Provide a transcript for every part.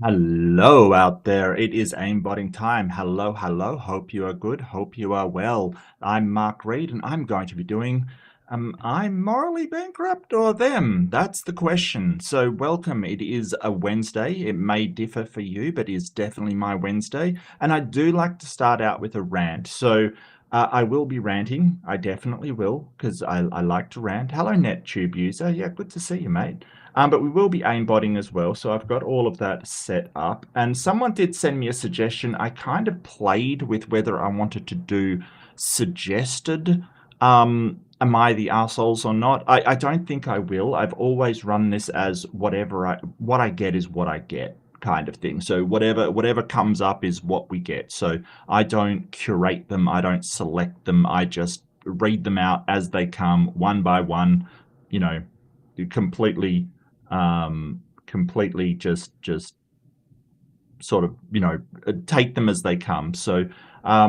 Hello out there. It is aimbotting time. Hello, hello. Hope you are good. Hope you are well. I'm Mark Reed, and I'm going to be doing I'm morally bankrupt or them? That's the question. So welcome. It is a Wednesday. It may differ for you, but it is definitely my Wednesday. And I do like to start out with a rant. So I will be ranting. I definitely will, because I like to rant. Hello, NetTube user. Yeah, good to see you, mate. But we will be aimbotting as well, so I've got all of that set up. And someone did send me a suggestion. I kind of played with whether I wanted to do suggested am I the arseholes or not. I don't think I will. I've always run this as what I get is what I get kind of thing. So whatever comes up is what we get. So I don't curate them. I don't select them. I just read them out as they come, one by one, you know, completely completely just sort of take them as they come. So I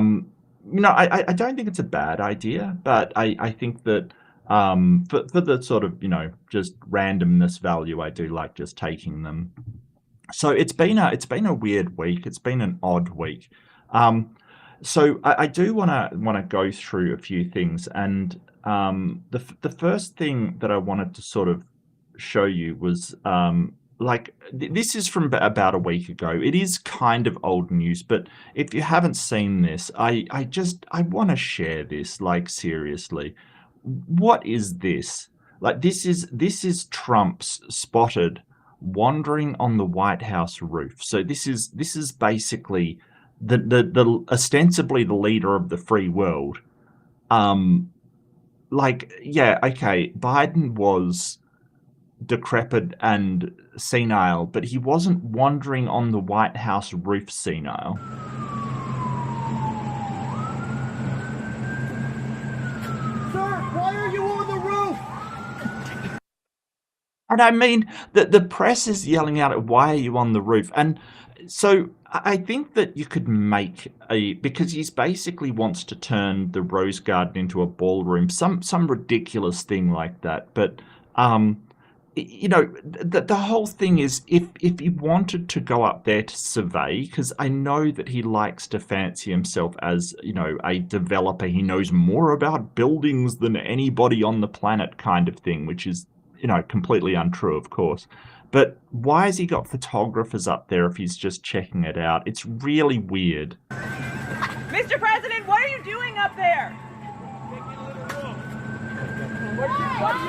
don't think it's a bad idea, but I think that for the sort of just randomness value, I do like just taking them. So it's been a weird week. It's been an odd week. So I do want to go through a few things, and the first thing that I wanted to sort of show you was this is from about a week ago. It is kind of old news, but if you haven't seen this, I want to share this, like, seriously. What is this? Like, this is Trump's spotted wandering on the White House roof. So this is basically the ostensibly the leader of the free world. Yeah, okay, Biden was decrepit and senile, but he wasn't wandering on the White House roof senile. Sir, why are you on the roof? And I mean, the press is yelling out at, why are you on the roof? And so I think that you could make because he's basically wants to turn the Rose Garden into a ballroom, some ridiculous thing like that. But the whole thing is, if he wanted to go up there to survey, because I know that he likes to fancy himself as, a developer, he knows more about buildings than anybody on the planet kind of thing, which is, completely untrue, of course. But why has he got photographers up there if he's just checking it out? It's really weird. Mr. President, what are you doing up there?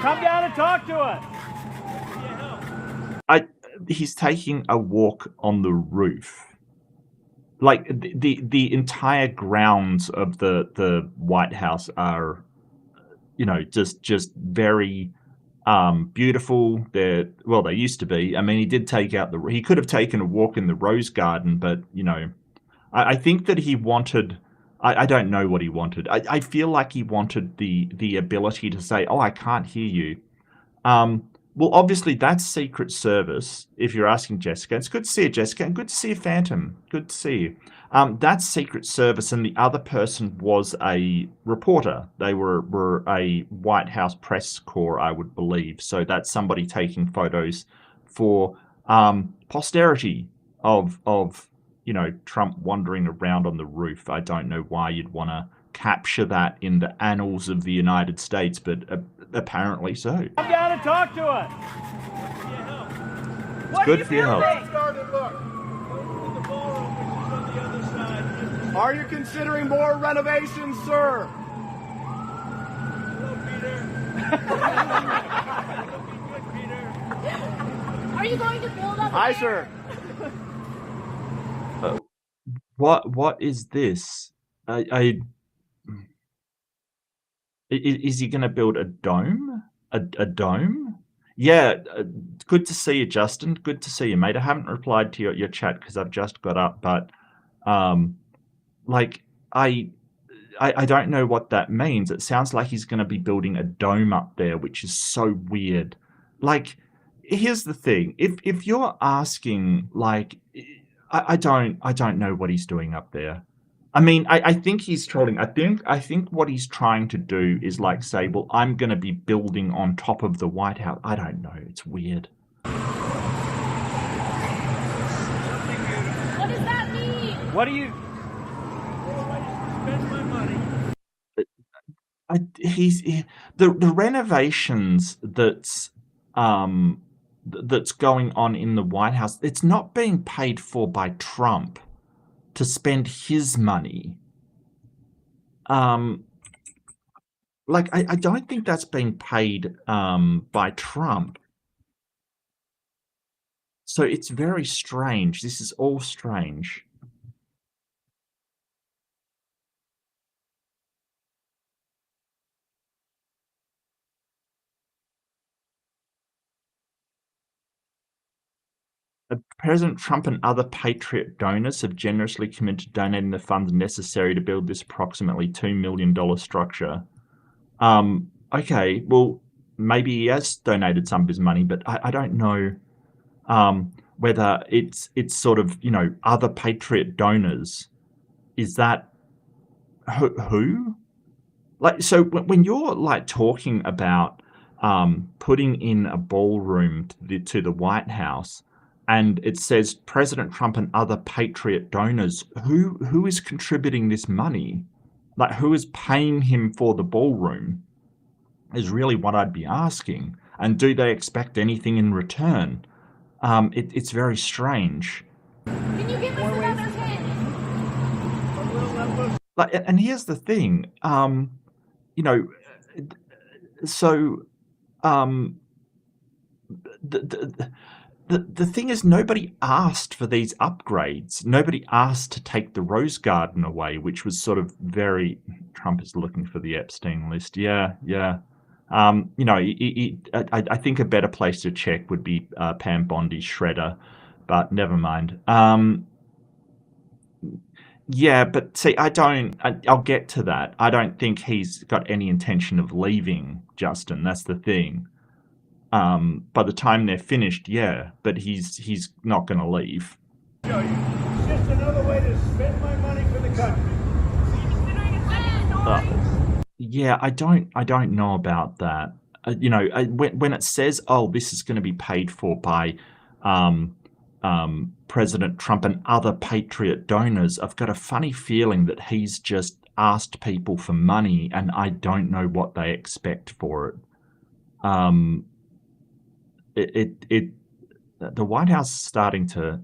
Come down and talk to us. He's taking a walk on the roof. Like, the entire grounds of the White House are, just very beautiful. They used to be. I mean, he did take out he could have taken a walk in the Rose Garden, but I think that he wanted. I don't know what he wanted. I feel like he wanted the ability to say, "Oh, I can't hear you." Well, obviously, that's Secret Service, if you're asking Jessica. It's good to see you, Jessica, and good to see you, Phantom. Good to see you. That's Secret Service, and the other person was a reporter. They were a White House press corps, I would believe. So that's somebody taking photos for posterity of Trump wandering around on the roof. I don't know why you'd want to capture that in the annals of the United States, but apparently so. Come down and talk to us. It's good for your health. Are you considering more renovations, sir? Hello, Peter. Are you going to build up? Hi, sir. What is this? Is he going to build a dome? A dome? Yeah, good to see you, Justin. Good to see you, mate. I haven't replied to your chat because I've just got up, but I don't know what that means. It sounds like he's going to be building a dome up there, which is so weird. Like, here's the thing: if you're asking, like, I don't know what he's doing up there. I mean, I think he's trolling. I think what he's trying to do is, like, say, well, I'm going to be building on top of the White House. I don't know. It's weird. What do you? Spend my money. The renovations that's going on in the White House. It's not being paid for by Trump to spend his money. Like I don't think that's being paid by Trump. So it's very strange. This is all strange. President Trump and other Patriot donors have generously committed to donating the funds necessary to build this approximately $2 million structure. Okay, well, maybe he has donated some of his money, but I don't know whether it's sort of, other Patriot donors. Is that who? Like, so when you're like talking about putting in a ballroom to the White House, and it says President Trump and other Patriot donors, who is contributing this money? Like, who is paying him for the ballroom is really what I'd be asking. And do they expect anything in return? It's very strange. Can you give us another hint? Like, and here's the thing, so the thing is, nobody asked for these upgrades. Nobody asked to take the Rose Garden away, which was sort of very. Trump is looking for the Epstein list. Yeah. I think a better place to check would be Pam Bondi's shredder, but never mind. Yeah, but see, I'll get to that. I don't think he's got any intention of leaving, Justin. That's the thing. By the time they're finished, yeah, but he's not going to leave. It's just another way to spend my money for the country. Yeah, I don't know about that. When it says, "Oh, this is going to be paid for by President Trump and other Patriot donors," I've got a funny feeling that he's just asked people for money, and I don't know what they expect for it. The White House is starting to,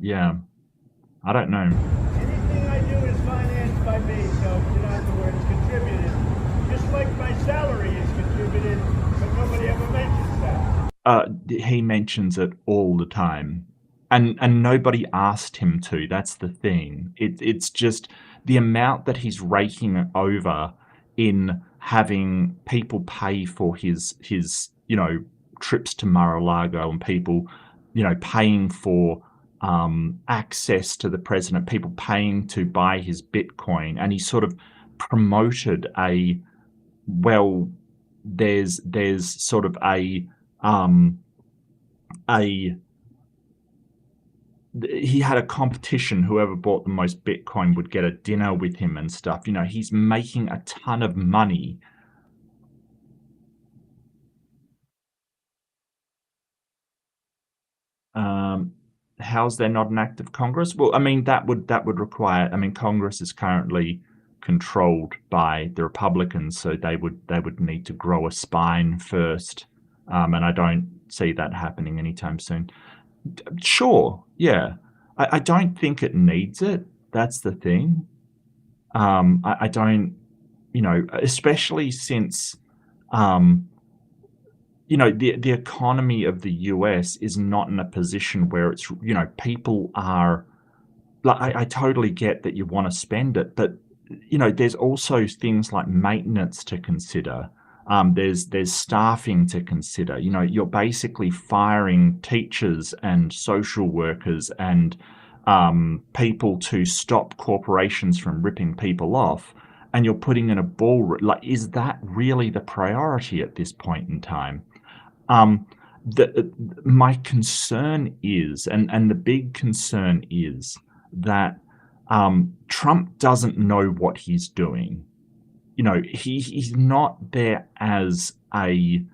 I don't know. Anything I do is financed by me, so you don't have to worry, it's contributed. Just like my salary is contributed, but nobody ever mentions that. He mentions it all the time. And nobody asked him to. That's the thing. It's just the amount that he's raking over in having people pay for his trips to Mar-a-Lago, and people, paying for access to the president, people paying to buy his Bitcoin, and he sort of promoted there's sort of he had a competition. Whoever bought the most Bitcoin would get a dinner with him and stuff. He's making a ton of money. How's there not an active Congress? Well, I mean, that would require. I mean, Congress is currently controlled by the Republicans, so they would need to grow a spine first, and I don't see that happening anytime soon. Sure, yeah. I don't think it needs it. That's the thing. I don't, especially since, the economy of the US is not in a position where it's, people are, like, I totally get that you want to spend it, but, there's also things like maintenance to consider. There's staffing to consider. You're basically firing teachers and social workers and people to stop corporations from ripping people off, and you're putting in a ballroom. Like, is that really the priority at this point in time? My concern is, and the big concern is that Trump doesn't know what he's doing. He's not there as a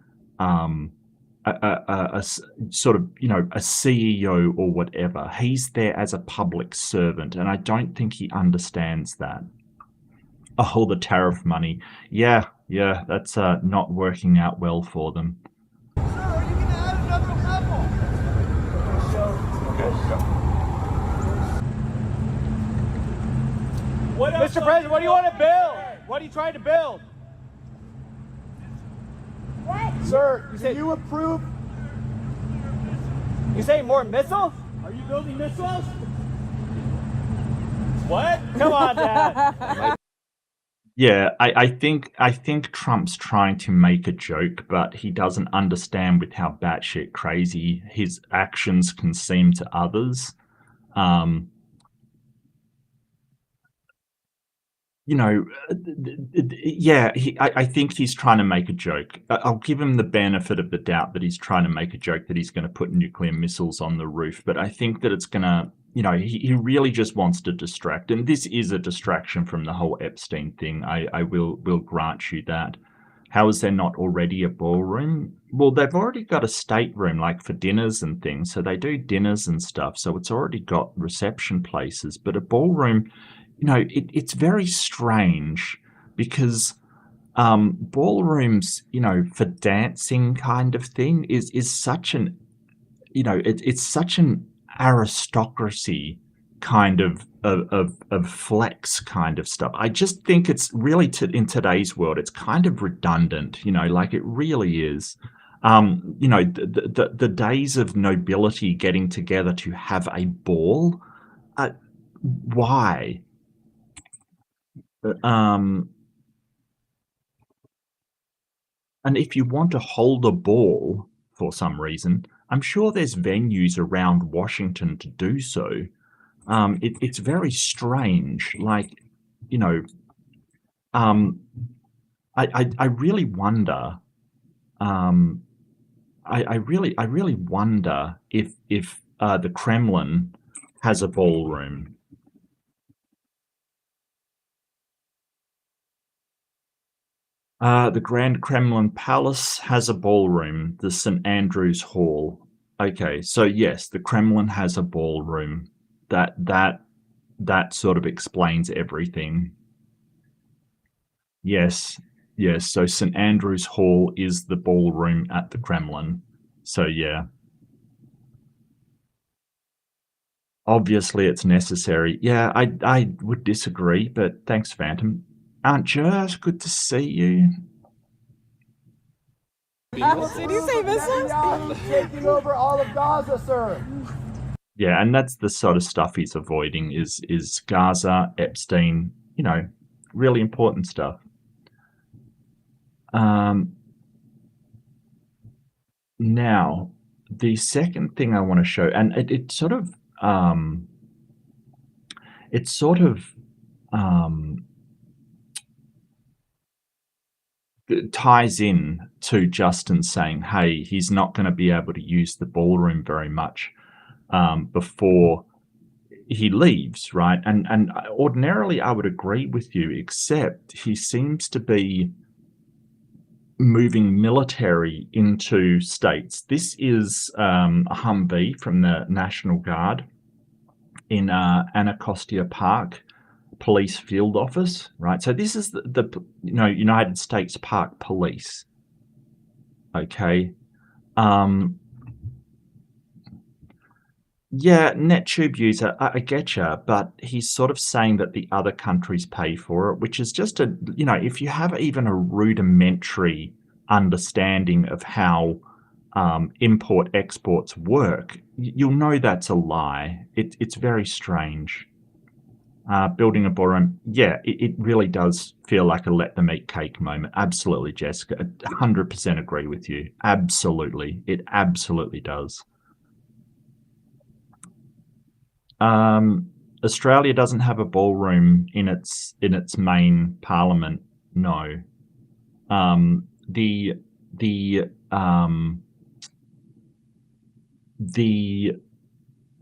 sort of, a CEO or whatever. He's there as a public servant, and I don't think he understands that. Oh, the tariff money. Yeah, that's not working out well for them. Sir, are you going to add another level? Mr. President, what do you want to build? What are you trying to build? What? Sir, You approve? you say more missiles? Are you building missiles? What? Come on, Dad. Yeah, I think Trump's trying to make a joke, but he doesn't understand with how batshit crazy his actions can seem to others. Yeah, I think he's trying to make a joke. I'll give him the benefit of the doubt that he's trying to make a joke that he's going to put nuclear missiles on the roof, but I think that it's going to, he really just wants to distract, and this is a distraction from the whole Epstein thing. I will grant you that. How is there not already a ballroom? Well, they've already got a stateroom, like for dinners and things, so they do dinners and stuff, so it's already got reception places, but a ballroom, it's very strange because ballrooms, for dancing kind of thing is such an, it's such an aristocracy kind of flex kind of stuff. I just think it's really, in today's world, it's kind of redundant, like it really is. The days of nobility getting together to have a ball, why? And if you want to hold a ball for some reason, I'm sure there's venues around Washington to do so. It's very strange. Like, I really wonder. I really wonder if the Kremlin has a ballroom. The Grand Kremlin Palace has a ballroom, the St. Andrew's Hall. Okay, so yes, the Kremlin has a ballroom. That sort of explains everything. Yes, so St. Andrew's Hall is the ballroom at the Kremlin. So yeah. Obviously it's necessary. Yeah, I would disagree, but thanks, Phantom. Aunt Jess, good to see you. Did you say missiles? Taking over all of Gaza, sir. Yeah, and that's the sort of stuff he's avoiding is Gaza, Epstein, really important stuff. Now, the second thing I want to show, and it sort of ties in to Justin saying, hey, he's not going to be able to use the ballroom very much before he leaves, right? And ordinarily I would agree with you, except he seems to be moving military into states. This is a Humvee from the National Guard in Anacostia Park Police Field Office, right? So this is the United States Park Police. Okay. Yeah, NetTube user, I get you, but he's sort of saying that the other countries pay for it, which is just if you have even a rudimentary understanding of how import exports work, you'll know that's a lie. It's very strange. Building a ballroom, yeah, it really does feel like a let them eat cake moment. Absolutely, Jessica, 100% agree with you. Absolutely, it absolutely does. Australia doesn't have a ballroom in its main parliament. No. The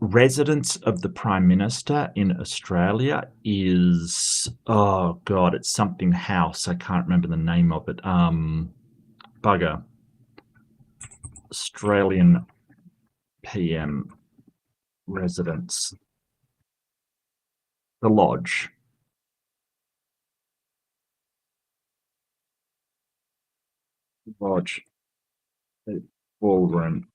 residence of the Prime Minister in Australia is, oh God, it's something house. I can't remember the name of it. Bugger. Australian PM residence. The lodge. Lodge. Ballroom.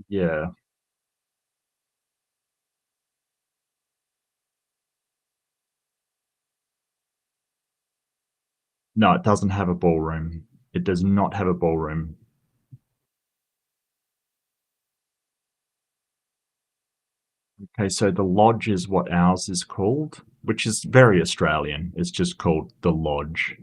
Yeah. No, it doesn't have a ballroom. It does not have a ballroom. Okay, so the lodge is what ours is called, which is very Australian. It's just called the lodge.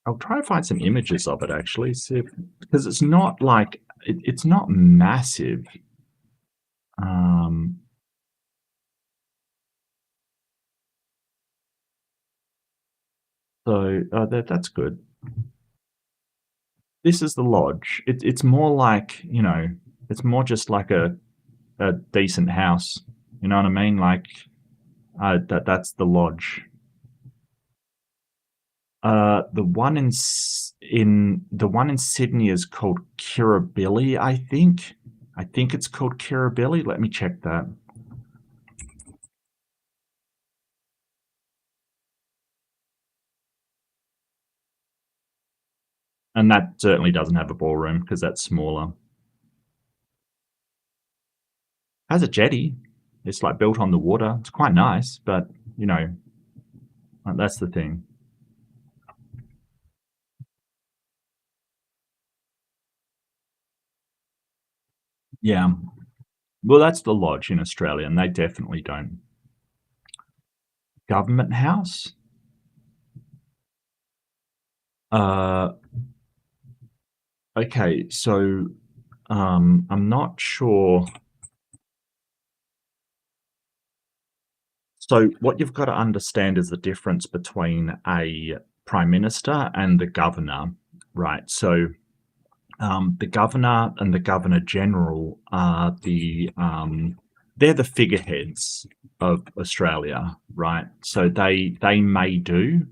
I'll try to find some images of it actually, see if, because it's not like it's not massive. So that's good. This is the lodge. It's more like, you know, it's more just like a decent house. You know what I mean? Like that's the lodge. The one in Sydney is called Kirribilli, I think. I think it's called Kirribilli. Let me check that. And that certainly doesn't have a ballroom because that's smaller. Has a jetty. It's like built on the water. It's quite nice, but you know, that's the thing. Yeah. Well, that's the lodge in Australia, and they definitely don't. Government house? Okay, so I'm not sure. So what you've got to understand is the difference between a prime minister and the governor, right? So the governor and the governor general are they're the figureheads of Australia, right? So they may do,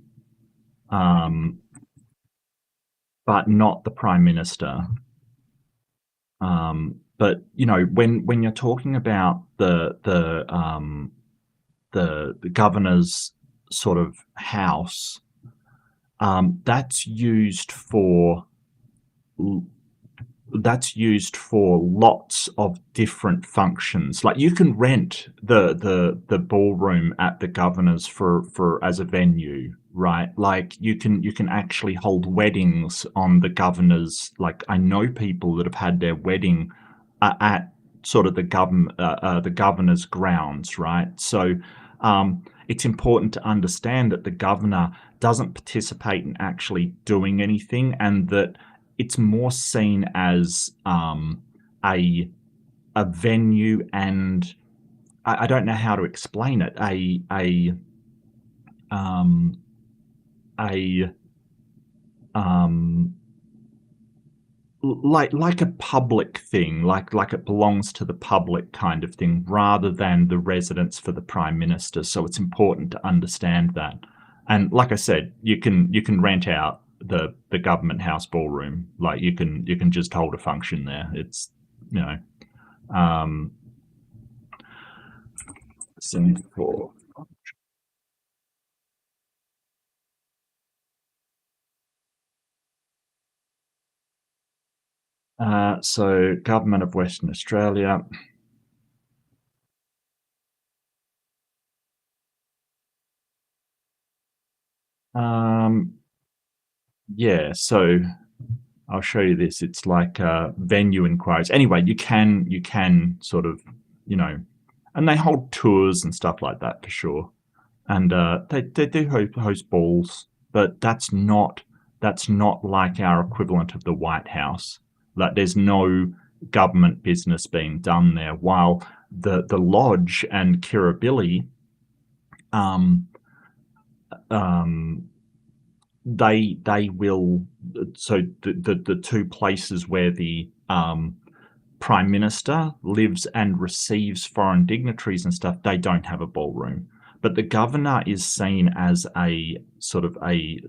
but not the prime minister. But you know, when you're talking about the governor's sort of house, that's used for lots of different functions. Like you can rent the ballroom at the governor's for as a venue, right? Like you can actually hold weddings on the governor's. Like I know people that have had their wedding at sort of the governor's grounds, right? So it's important to understand that the governor doesn't participate in actually doing anything, and that it's more seen as a venue, and I don't know how to explain it. Like a public thing, like it belongs to the public kind of thing, rather than the residence for the prime minister. So it's important to understand that. And like I said, you can rent out the government house ballroom. Like you can just hold a function there. It's, you know, Singapore. So government of Western Australia. Yeah, so I'll show you this. It's like venue inquiries. Anyway, you can sort of, you know, and they hold tours and stuff like that for sure. And they do host balls, but that's not like our equivalent of the White House. Like there's no government business being done there. While the lodge and Kirribilli, they will. So the two places where the prime minister lives and receives foreign dignitaries and stuff, they don't have a ballroom. But the governor is seen as a sort of a,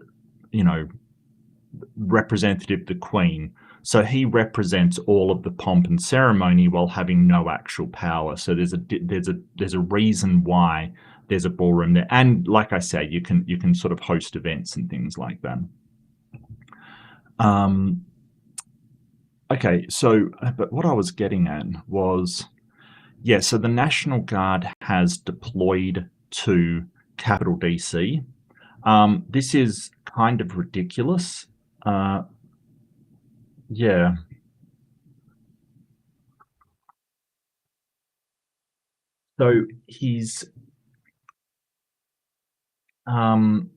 representative of the Queen. So he represents all of the pomp and ceremony while having no actual power. So there's a reason why there's a ballroom there. And like I say, you can sort of host events and things like that. Okay, so but what I was getting at was, yeah, so the National Guard has deployed to capital DC. This is kind of ridiculous. Yeah. So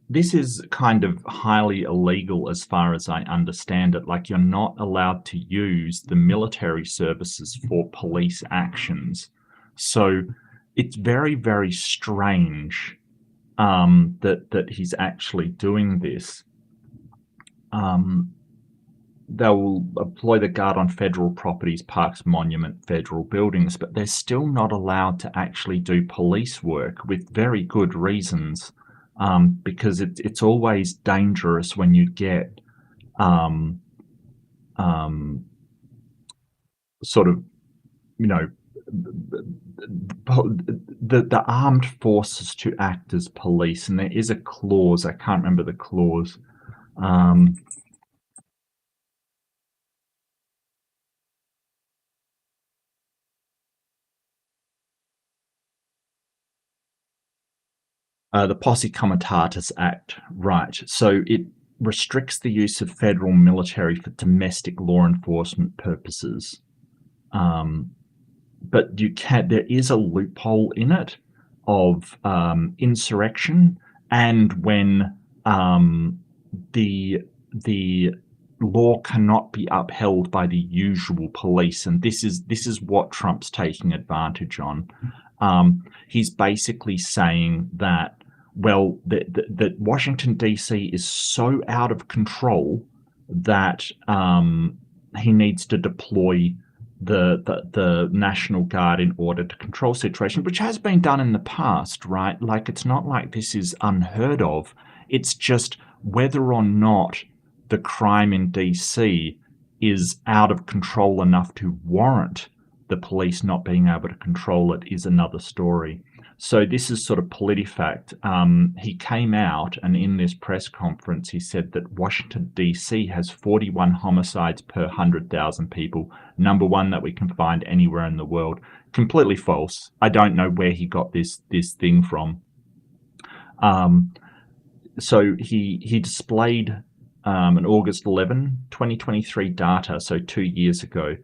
this is kind of highly illegal as far as I understand it. Like, you're not allowed to use the military services for police actions. So it's very, very strange that he's actually doing this. They'll deploy the guard on federal properties, parks, monument, federal buildings, but they're still not allowed to actually do police work with very good reasons. Because it's always dangerous when you get sort of, the armed forces to act as police. And there is a clause, I can't remember the clause. The Posse Comitatus Act, right. So it restricts the use of federal military for domestic law enforcement purposes. But there is a loophole in it of insurrection, and when the law cannot be upheld by the usual police, and this is what Trump's taking advantage on. He's basically saying that, well, that Washington DC is so out of control that he needs to deploy the National Guard in order to control the situation, which has been done in the past, right? Like, it's not like this is unheard of. It's just whether or not the crime in DC is out of control enough to warrant the police not being able to control it is another story. So this is sort of PolitiFact. He came out, and in this press conference, he said that Washington, D.C. has 41 homicides per 100,000 people, number one that we can find anywhere in the world. Completely false. I don't know where he got this thing from. So he displayed an August 11, 2023 data, so 2 years ago.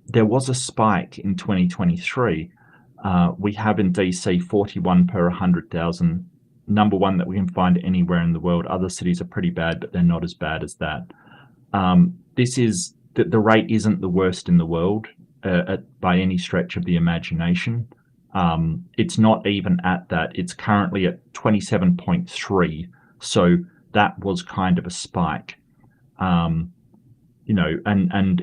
There was a spike in 2023. We have in DC 41 per 100,000, number one that we can find anywhere in the world. Other cities are pretty bad, but they're not as bad as that. This is the rate isn't the worst in the world by any stretch of the imagination. It's not even at that. It's currently at 27.3. So that was kind of a spike. And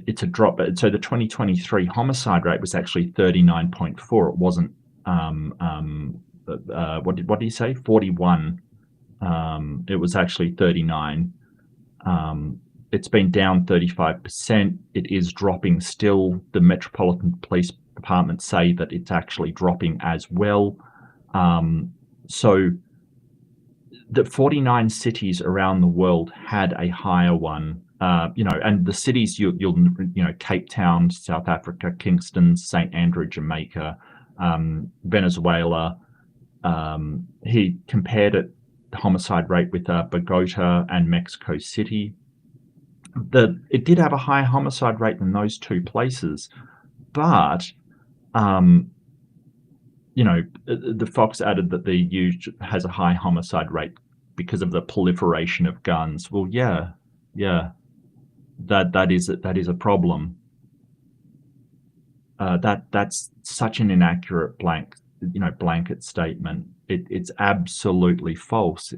it's a drop. So the 2023 homicide rate was actually 39.4. It wasn't, what did you say? 41. It was actually 39. It's been down 35%. It is dropping still. The Metropolitan Police Department say that it's actually dropping as well. So the 49 cities around the world had a higher one. And the cities you'll Cape Town, South Africa, Kingston, St. Andrew, Jamaica, Venezuela. He compared the homicide rate with Bogota and Mexico City. It did have a higher homicide rate than those two places, but the Fox added that the EU has a high homicide rate because of the proliferation of guns. Well, yeah. That is a problem. That's such an inaccurate blanket statement. It's absolutely false.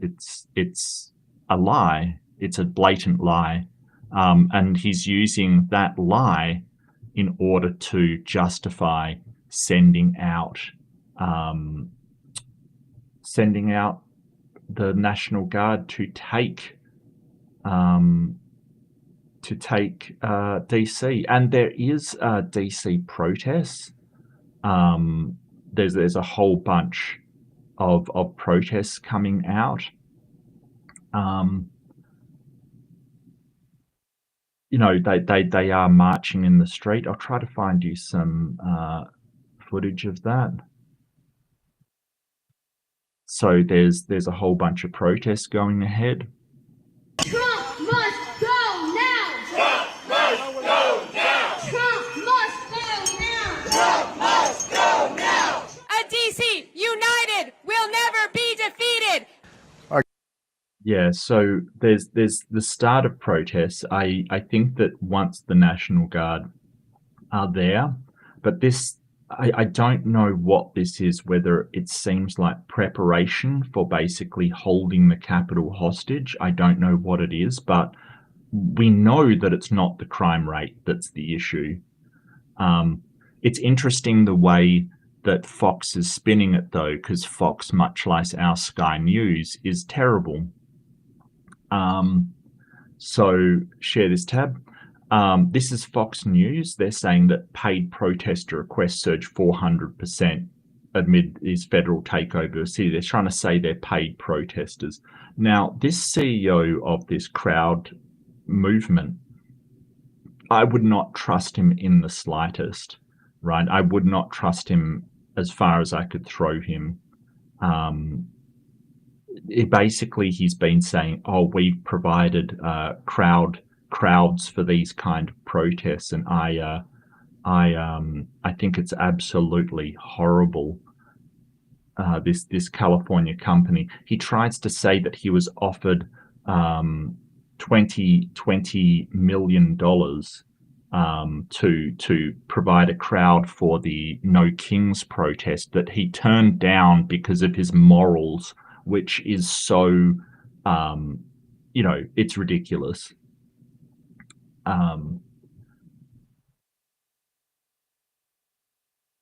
It's a lie. It's a blatant lie, and he's using that lie in order to justify sending out the National Guard to take DC, and there is DC protests. There's a whole bunch of protests coming out. You know, they are marching in the street. I'll try to find you some footage of that. So there's a whole bunch of protests going ahead. Trump must go now! Trump must go now! Trump must go now! Trump must go now! A DC united will never be defeated. Yeah, so there's the start of protests. I think that once the National Guard are there, but this I don't know what this is, whether it seems like preparation for basically holding the Capitol hostage. I don't know what it is, but we know that it's not the crime rate that's the issue. It's interesting the way that Fox is spinning it, though, because Fox, much like our Sky News, is terrible. So share this tab. This is Fox News. They're saying that paid protester requests surged 400% amid this federal takeover of the city. They're trying to say they're paid protesters. Now, this CEO of this crowd movement, I would not trust him in the slightest, right? I would not trust him as far as I could throw him. Basically, he's been saying, "Oh, we've provided crowds for these kind of protests," and I think it's absolutely horrible. This California company, he tries to say that he was offered $20 million to provide a crowd for the No Kings protest that he turned down because of his morals, which is so, you know, it's ridiculous.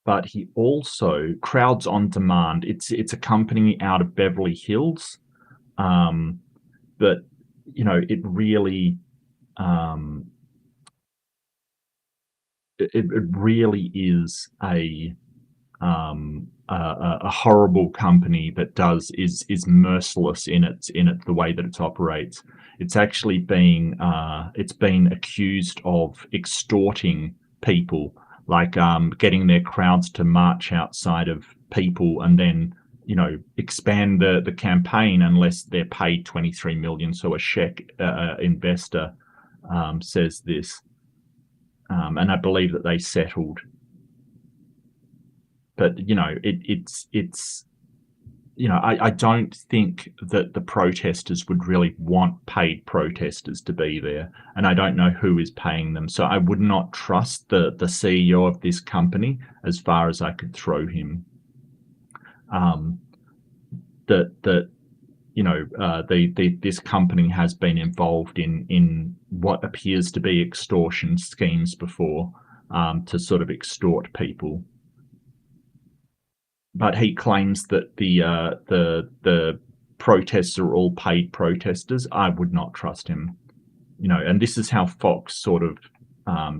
But he also, Crowds on Demand, it's a company out of Beverly Hills, but you know, it really it really is a horrible company that is merciless in the way that it operates. It's actually been accused of extorting people, like getting their crowds to march outside of people and then, you know, expand the campaign unless they're paid $23 million. So a Czech investor says this, and I believe that they settled. But you know, it's you know, I don't think that the protesters would really want paid protesters to be there, and I don't know who is paying them. So I would not trust the CEO of this company as far as I could throw him. That you know, this company has been involved in what appears to be extortion schemes before, to sort of extort people. But he claims that the protests are all paid protesters. I would not trust him, you know. And this is how Fox sort of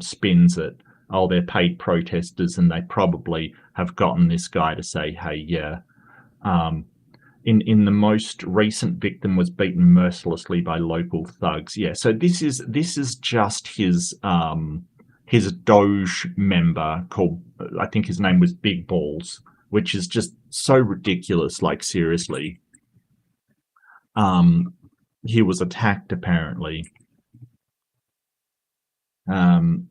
spins it. Oh, they're paid protesters, and they probably have gotten this guy to say, "Hey, yeah." In the most recent, victim was beaten mercilessly by local thugs. Yeah. So this is just his Doge member called, I think his name was Big Balls, which is just so ridiculous. Like, seriously. He was attacked, apparently. An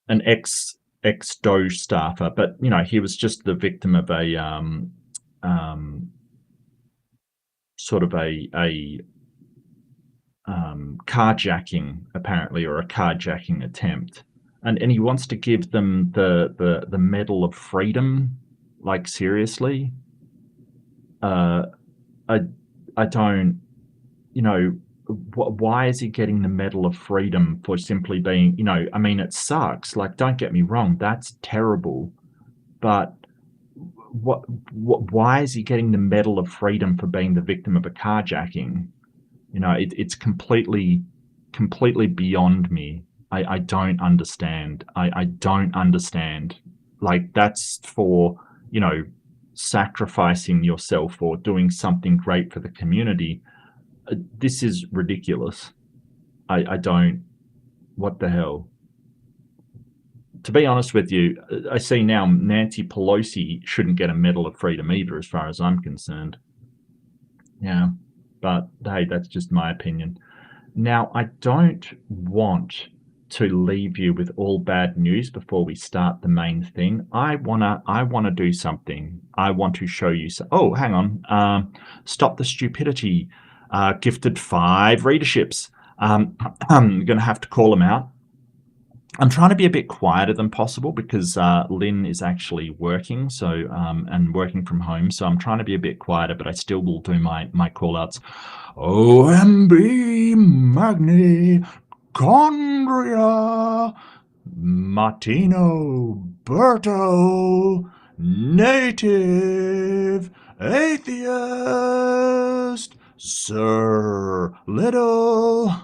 ex-Doge staffer, but you know, he was just the victim of a sort of a carjacking, apparently, or a carjacking attempt, and he wants to give them the Medal of Freedom. Like, seriously. I don't, you know, why is he getting the Medal of Freedom for simply being, I mean, it sucks. Like, don't get me wrong, that's terrible. But why is he getting the Medal of Freedom for being the victim of a carjacking? It's completely beyond me. I don't understand. I don't understand. Like, that's for, sacrificing yourself or doing something great for the community. This is ridiculous. I don't. What the hell? To be honest with you, I see now Nancy Pelosi shouldn't get a Medal of Freedom either, as far as I'm concerned. Yeah, but hey, that's just my opinion. Now, I don't want to leave you with all bad news before we start the main thing. I wanna do something. I want to show you. Oh, hang on. Stop the stupidity. Gifted 5 readerships. I'm gonna have to call them out. I'm trying to be a bit quieter than possible because Lynn is actually working, and working from home. So I'm trying to be a bit quieter, but I still will do my call-outs. OMB Magni Condria Martino Berto Native Atheist Sir Little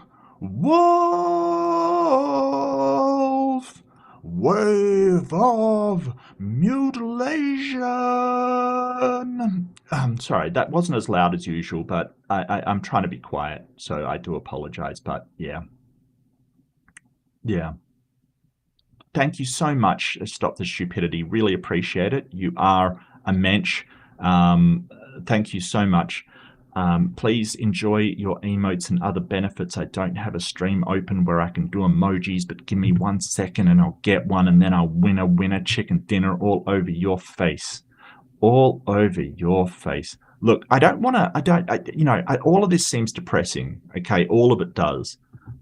Wolf Wave of Mutilation. I'm sorry, that wasn't as loud as usual, but I'm trying to be quiet, so I do apologize. But yeah. Thank you so much, Stop the Stupidity. Really appreciate it. You are a mensch. Thank you so much. Please enjoy your emotes and other benefits. I don't have a stream open where I can do emojis, but give me 1 second and I'll get one, and then I'll win a winner chicken dinner all over your face. All over your face. Look, all of this seems depressing. Okay, all of it does.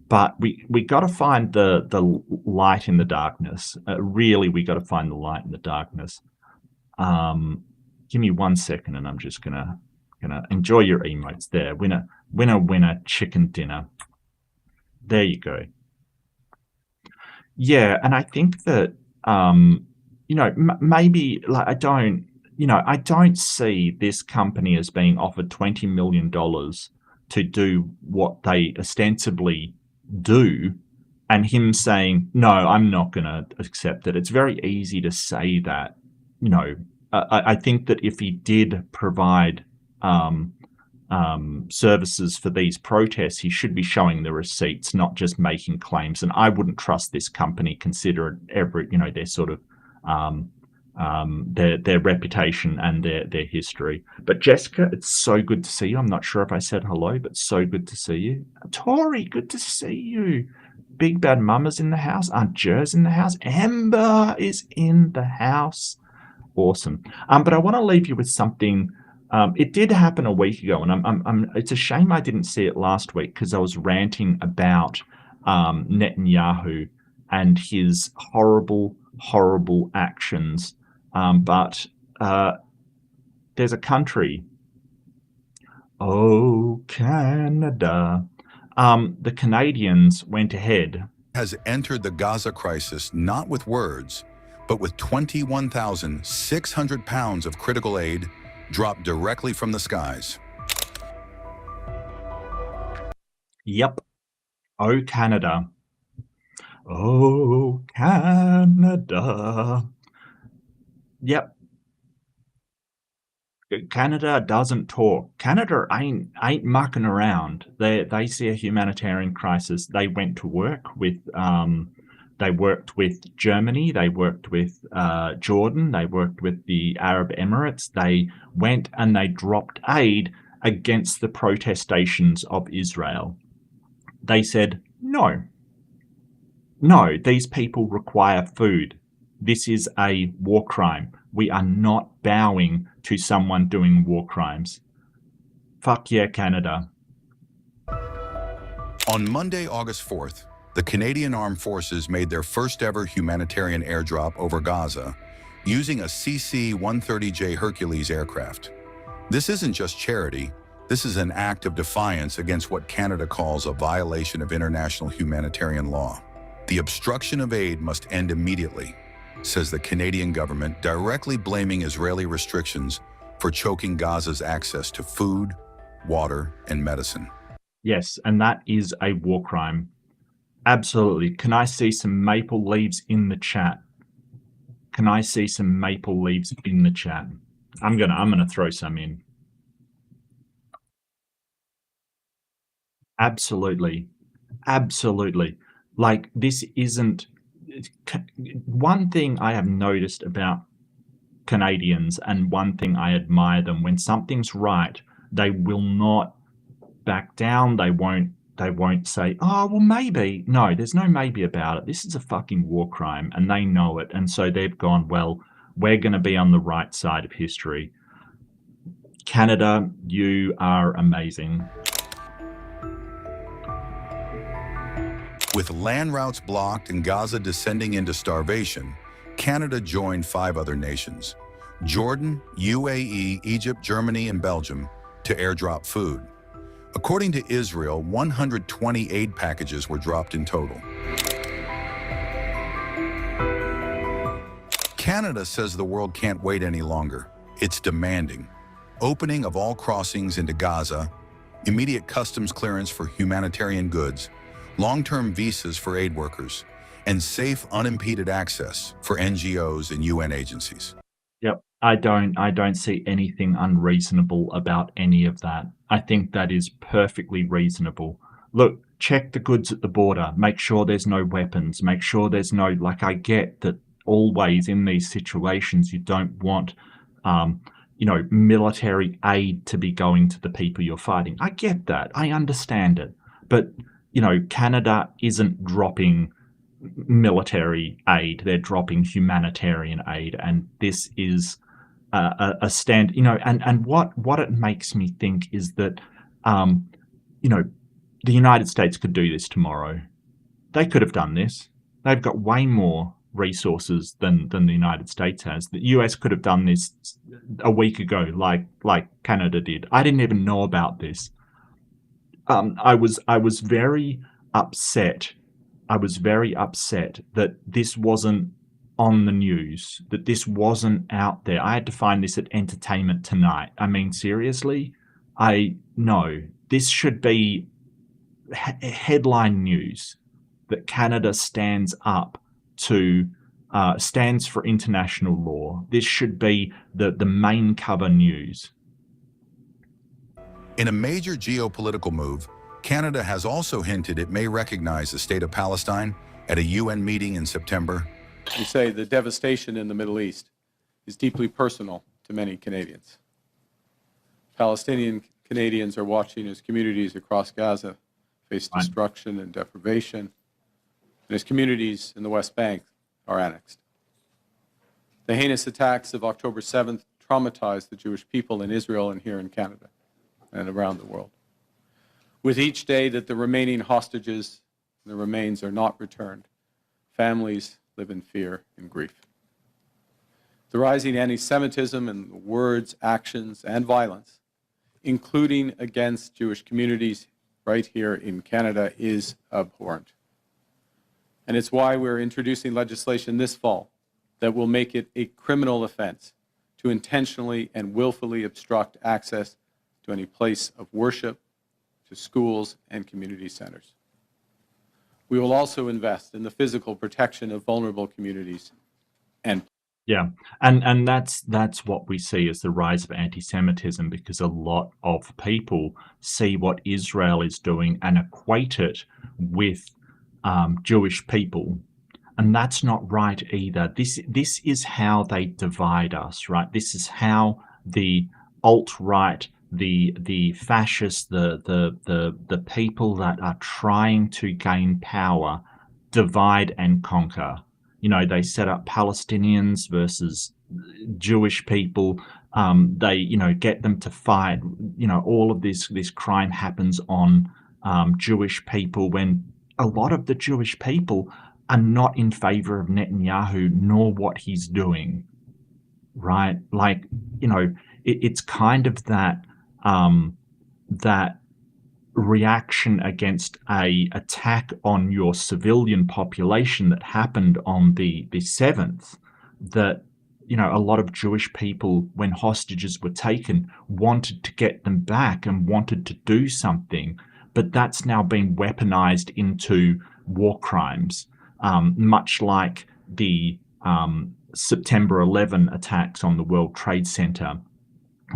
But we got to find the light in the darkness. Really, we got to find the light in the darkness. Give me 1 second, and I'm just gonna enjoy your emotes there. Winner chicken dinner. There you go. Yeah, and I think that maybe, like, I don't see this company as being offered $20 million to do what they ostensibly do, and him saying, no, I'm not going to accept it. It's very easy to say that. I think that if he did provide services for these protests, he should be showing the receipts, not just making claims. And I wouldn't trust this company, consider their sort of their reputation and their history. But Jessica, it's so good to see you. I'm not sure if I said hello, but so good to see you. Tori, good to see you. Big Bad Mama's in the house. Aunt Jer's in the house. Amber is in the house. Awesome. But I want to leave you with something. It did happen a week ago, and it's a shame I didn't see it last week because I was ranting about Netanyahu and his horrible actions. But there's a country. Oh, Canada. The Canadians went ahead. Has entered the Gaza crisis not with words, but with 21,600 pounds of critical aid dropped directly from the skies. Yep. Oh, Canada. Oh, Canada. Yep. Canada doesn't talk. Canada ain't mucking around. They see a humanitarian crisis. They went to work with they worked with Germany, they worked with Jordan, they worked with the Arab Emirates. They went and they dropped aid against the protestations of Israel. They said, no, these people require food. This is a war crime. We are not bowing to someone doing war crimes. Fuck yeah, Canada. On Monday, August 4th, the Canadian Armed Forces made their first ever humanitarian airdrop over Gaza using a CC-130J Hercules aircraft. This isn't just charity. This is an act of defiance against what Canada calls a violation of international humanitarian law. The obstruction of aid must end immediately, says the Canadian government, directly blaming Israeli restrictions for choking Gaza's access to food, water, and medicine. Yes, and that is a war crime. Absolutely. Can I see some maple leaves in the chat? Can I see some maple leaves in the chat? I'm gonna throw some in. Absolutely. Absolutely. Like, this isn't one thing I have noticed about Canadians, and one thing I admire them: when something's right, they will not back down. They won't say, oh well, maybe. No, there's no maybe about it. This is a fucking war crime, and they know it. And so they've gone, well, we're going to be on the right side of history. Canada, you are amazing. With land routes blocked and Gaza descending into starvation, Canada joined 5 other nations, Jordan, UAE, Egypt, Germany, and Belgium, to airdrop food. According to Israel, 120 aid packages were dropped in total. Canada says the world can't wait any longer. It's demanding opening of all crossings into Gaza, immediate customs clearance for humanitarian goods, long-term visas for aid workers, and safe, unimpeded access for NGOs and UN agencies. Yep. I don't see anything unreasonable about any of that. I think that is perfectly reasonable. Look, check the goods at the border. Make sure there's no weapons. Make sure there's no, like, I get that always in these situations you don't want, military aid to be going to the people you're fighting. I get that. I understand it. But, Canada isn't dropping military aid. They're dropping humanitarian aid. And this is a stand, and what it makes me think is that, the United States could do this tomorrow. They could have done this. They've got way more resources than the United States has. The US could have done this a week ago, like Canada did. I didn't even know about this. I was very upset. I was very upset that this wasn't on the news, that this wasn't out there. I had to find this at Entertainment Tonight. I mean, seriously? No, this should be headline news, that Canada stands up to, stands for international law. This should be the main cover news. In a major geopolitical move, Canada has also hinted it may recognize the state of Palestine at a UN meeting in September. You say the devastation in the Middle East is deeply personal to many Canadians. Palestinian Canadians are watching as communities across Gaza face destruction and deprivation, and as communities in the West Bank are annexed. The heinous attacks of October 7th traumatized the Jewish people in Israel and here in Canada and around the world. With each day that the remaining hostages and the remains are not returned, families live in fear and grief. The rising anti-Semitism and words, actions, and violence, including against Jewish communities right here in Canada, is abhorrent. And it's why we're introducing legislation this fall that will make it a criminal offense to intentionally and willfully obstruct access to any place of worship, to schools and community centers. We will also invest in the physical protection of vulnerable communities. And yeah, and that's what we see as the rise of anti-Semitism, because a lot of people see what Israel is doing and equate it with Jewish people, and that's not right either. This is how they divide us, right? This is how the alt-right, the fascists, the people that are trying to gain power divide and conquer. They set up Palestinians versus Jewish people. They, get them to fight. All of this crime happens on Jewish people, when a lot of the Jewish people are not in favor of Netanyahu nor what he's doing, right? Like, it's kind of that that reaction against a attack on your civilian population that happened on the 7th, that a lot of Jewish people, when hostages were taken, wanted to get them back and wanted to do something, but that's now been weaponized into war crimes, much like the September 11 attacks on the World Trade Center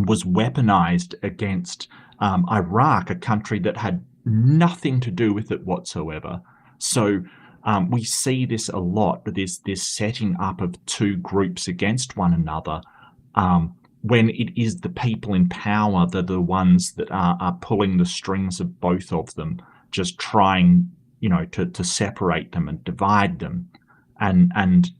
was weaponized against Iraq, a country that had nothing to do with it whatsoever. So we see this a lot, this setting up of two groups against one another, when it is the people in power that are the ones that are pulling the strings of both of them, just trying, to separate them and divide them. And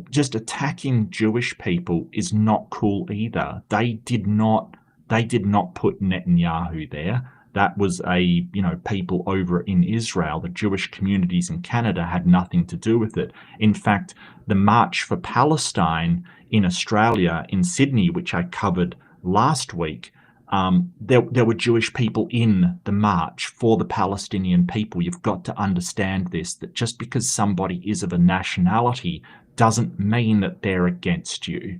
just attacking Jewish people is not cool either. They did not put Netanyahu there. That was people over in Israel. The Jewish communities in Canada had nothing to do with it. In fact, the March for Palestine in Australia, in Sydney, which I covered last week, there were Jewish people in the march for the Palestinian people. You've got to understand this, that just because somebody is of a nationality doesn't mean that they're against you.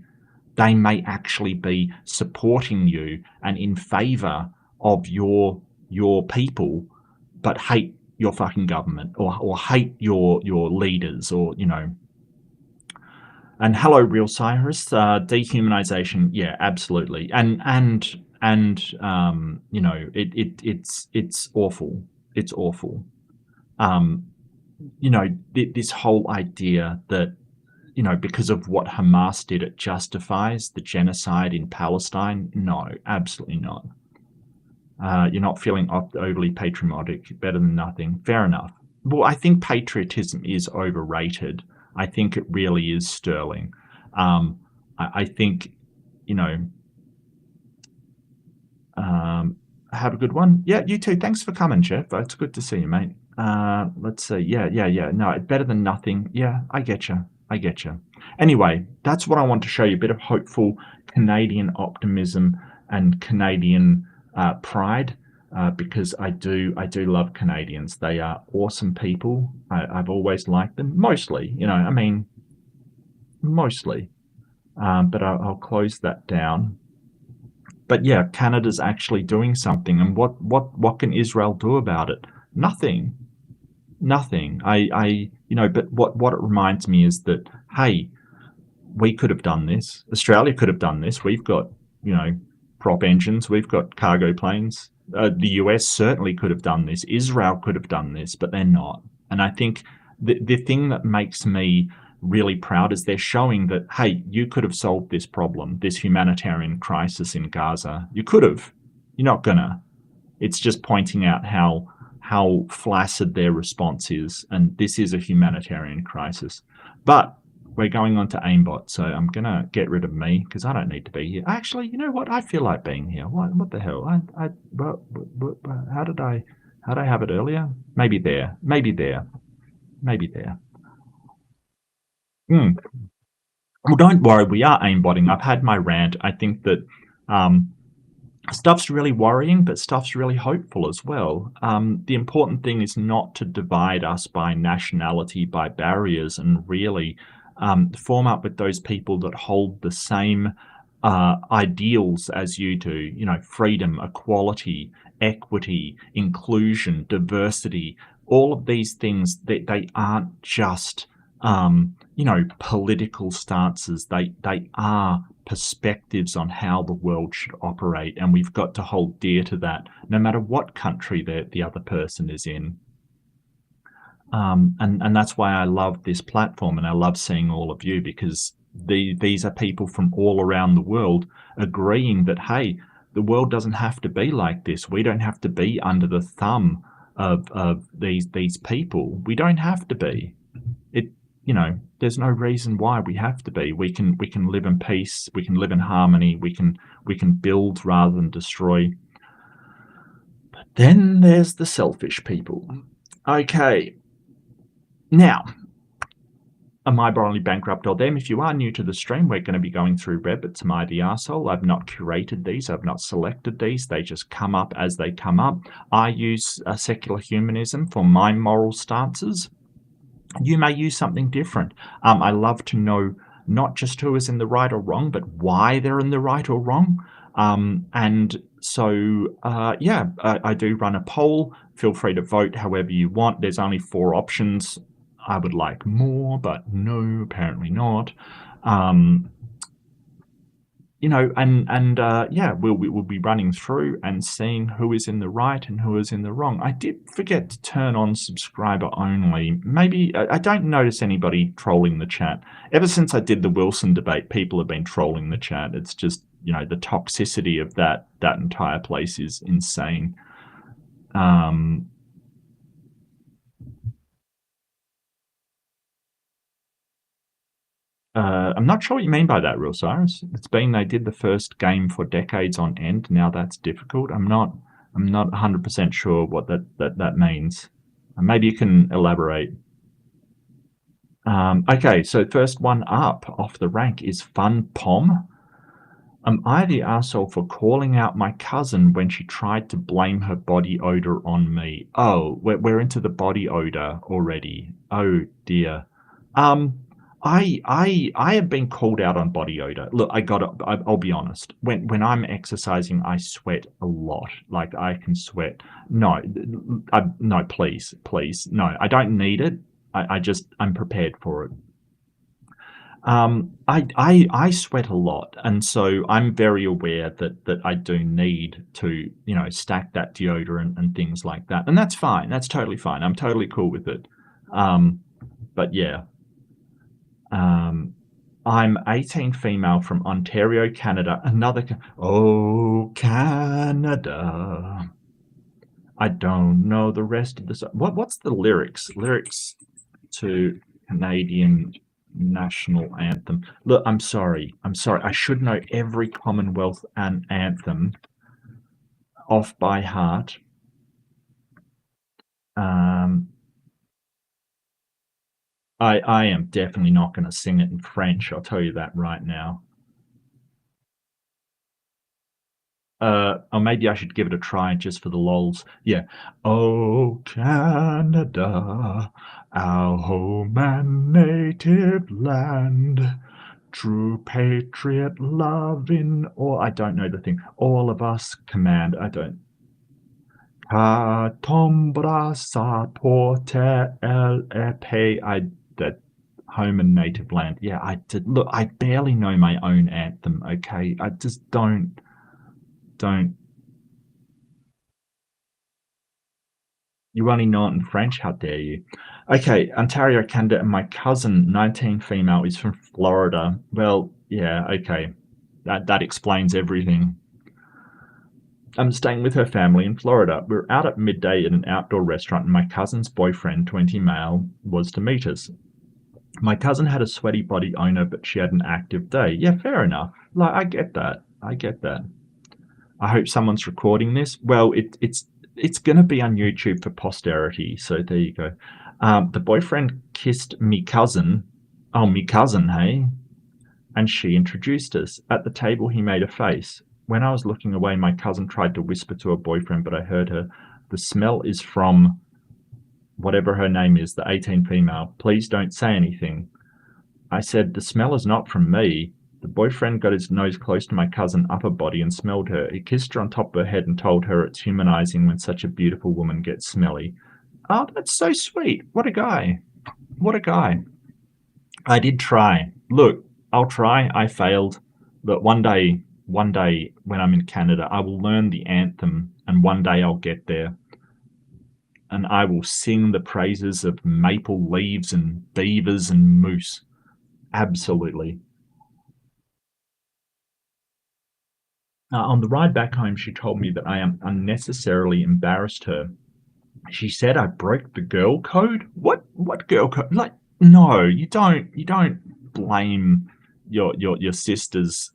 They may actually be supporting you and in favor of your people, but hate your fucking government or hate your leaders, or And hello, Real Cyrus. Dehumanization, yeah, absolutely, and it's awful. It's awful. This whole idea that because of what Hamas did, it justifies the genocide in Palestine. No, absolutely not. You're not feeling overly patriotic. Better than nothing. Fair enough. Well, I think patriotism is overrated. I think it really is sterling. I think, have a good one. Yeah, you too. Thanks for coming, Jeff. It's good to see you, mate. Let's see. Yeah. No, better than nothing. Yeah, I get you. Anyway, that's what I want to show you, a bit of hopeful Canadian optimism and Canadian pride, because I do love Canadians. They are awesome people. I've always liked them, mostly, mostly. But I'll close that down. But yeah, Canada's actually doing something, and what can Israel do about it? Nothing. But what it reminds me is that, hey, we could have done this. Australia could have done this. We've got, prop engines. We've got cargo planes. The US certainly could have done this. Israel could have done this, but they're not. And I think the thing that makes me really proud is they're showing that, hey, you could have solved this problem, this humanitarian crisis in Gaza. You could have. You're not gonna. It's just pointing out how flaccid their response is, and this is a humanitarian crisis. But we're going on to AIMBOT, so I'm gonna get rid of me because I don't need to be here. Actually, you know what? I feel like being here. What the hell? How did I have it earlier? Maybe there. Well, don't worry. We are aimbotting. I've had my rant. I think that stuff's really worrying, but stuff's really hopeful as well. The important thing is not to divide us by nationality, by barriers, and really form up with those people that hold the same ideals as you do. Freedom, equality, equity, inclusion, diversity. All of these things, they aren't just political stances. They are perspectives on how the world should operate, and we've got to hold dear to that, no matter what country the other person is in. And that's why I love this platform, and I love seeing all of you, because these are people from all around the world agreeing that, hey, the world doesn't have to be like this. We don't have to be under the thumb of these people. We don't have to be. There's no reason why we have to be. We can live in peace. We can live in harmony. We can build rather than destroy. But then there's the selfish people. Okay. Now, Am I only bankrupt or them? If you are new to the stream, we're going to be going through Reddit. Am I the arsehole? I've not curated these. I've not selected these. They just come up as they come up. I use secular humanism for my moral stances. You may use something different. I love to know not just who is in the right or wrong, but why they're in the right or wrong. And so, yeah, I do run a poll. Feel free to vote however you want. There's only 4 options. I would like more, but no, apparently not. You know, and yeah, we'll be running through and seeing who is in the right and who is in the wrong. I did forget to turn on subscriber only. Maybe I don't notice anybody trolling the chat. Ever since I did the Wilson debate, people have been trolling the chat. It's just, you know, the toxicity of that entire place is insane. I'm not sure what you mean by that, Real Cyrus. It's been they did the first game for decades on end. Now that's difficult. I'm not 100% sure what that means. Maybe you can elaborate. Okay, so first one up off the rank is Fun Pom. Am I the arsehole for calling out my cousin when she tried to blame her body odor on me? Oh, we're into the body odor already. Oh dear. I have been called out on body odor. Look, I'll be honest. When I'm exercising, I sweat a lot. Like I can sweat. No, no, please, no. I don't need it. I'm prepared for it. I sweat a lot, and so I'm very aware that I do need to, you know, stack that deodorant and things like that, and that's fine. That's totally fine. I'm totally cool with it. But yeah. I'm 18 female from Ontario, Canada. Oh, Canada. I don't know the rest of this. What's the lyrics? Lyrics to Canadian national anthem. Look, I'm sorry. I should know every Commonwealth anthem off by heart. I am definitely not going to sing it in French. I'll tell you that right now. Or maybe I should give it a try just for the lols. Yeah. Oh, Canada, our home and native land, true patriot love in all. I don't know the thing. All of us command. I don't. Tombra sa porte el epee. That home and native land. Yeah, I did. Look, I barely know my own anthem. Okay, I just don't. You only know it in French. How dare you? Okay, Ontario, Canada, and my cousin, 19 female, is from Florida. Well, yeah, okay, that explains everything. I'm staying with her family in Florida. We were out at midday at an outdoor restaurant, and my cousin's boyfriend, 20 male, was to meet us. My cousin had a sweaty body owner, but she had an active day. Yeah, fair enough. Like, I get that. I hope someone's recording this. Well, it's going to be on YouTube for posterity, so there you go. The boyfriend kissed me cousin. Oh, me cousin, hey? And she introduced us. At the table, he made a face. When I was looking away, my cousin tried to whisper to her boyfriend, but I heard her. The smell is from whatever her name is, the 18 female. Please don't say anything. I said, the smell is not from me. The boyfriend got his nose close to my cousin's upper body and smelled her. He kissed her on top of her head and told her it's humanizing when such a beautiful woman gets smelly. Oh, that's so sweet. What a guy. What a guy. I did try. Look, I'll try. I failed. But one day when I'm in Canada, I will learn the anthem, and one day I'll get there. And I will sing the praises of maple leaves and beavers and moose. Absolutely. On the ride back home, she told me that I am unnecessarily embarrassed her. She said I broke the girl code. What girl code? Like, no, you don't blame your sister's.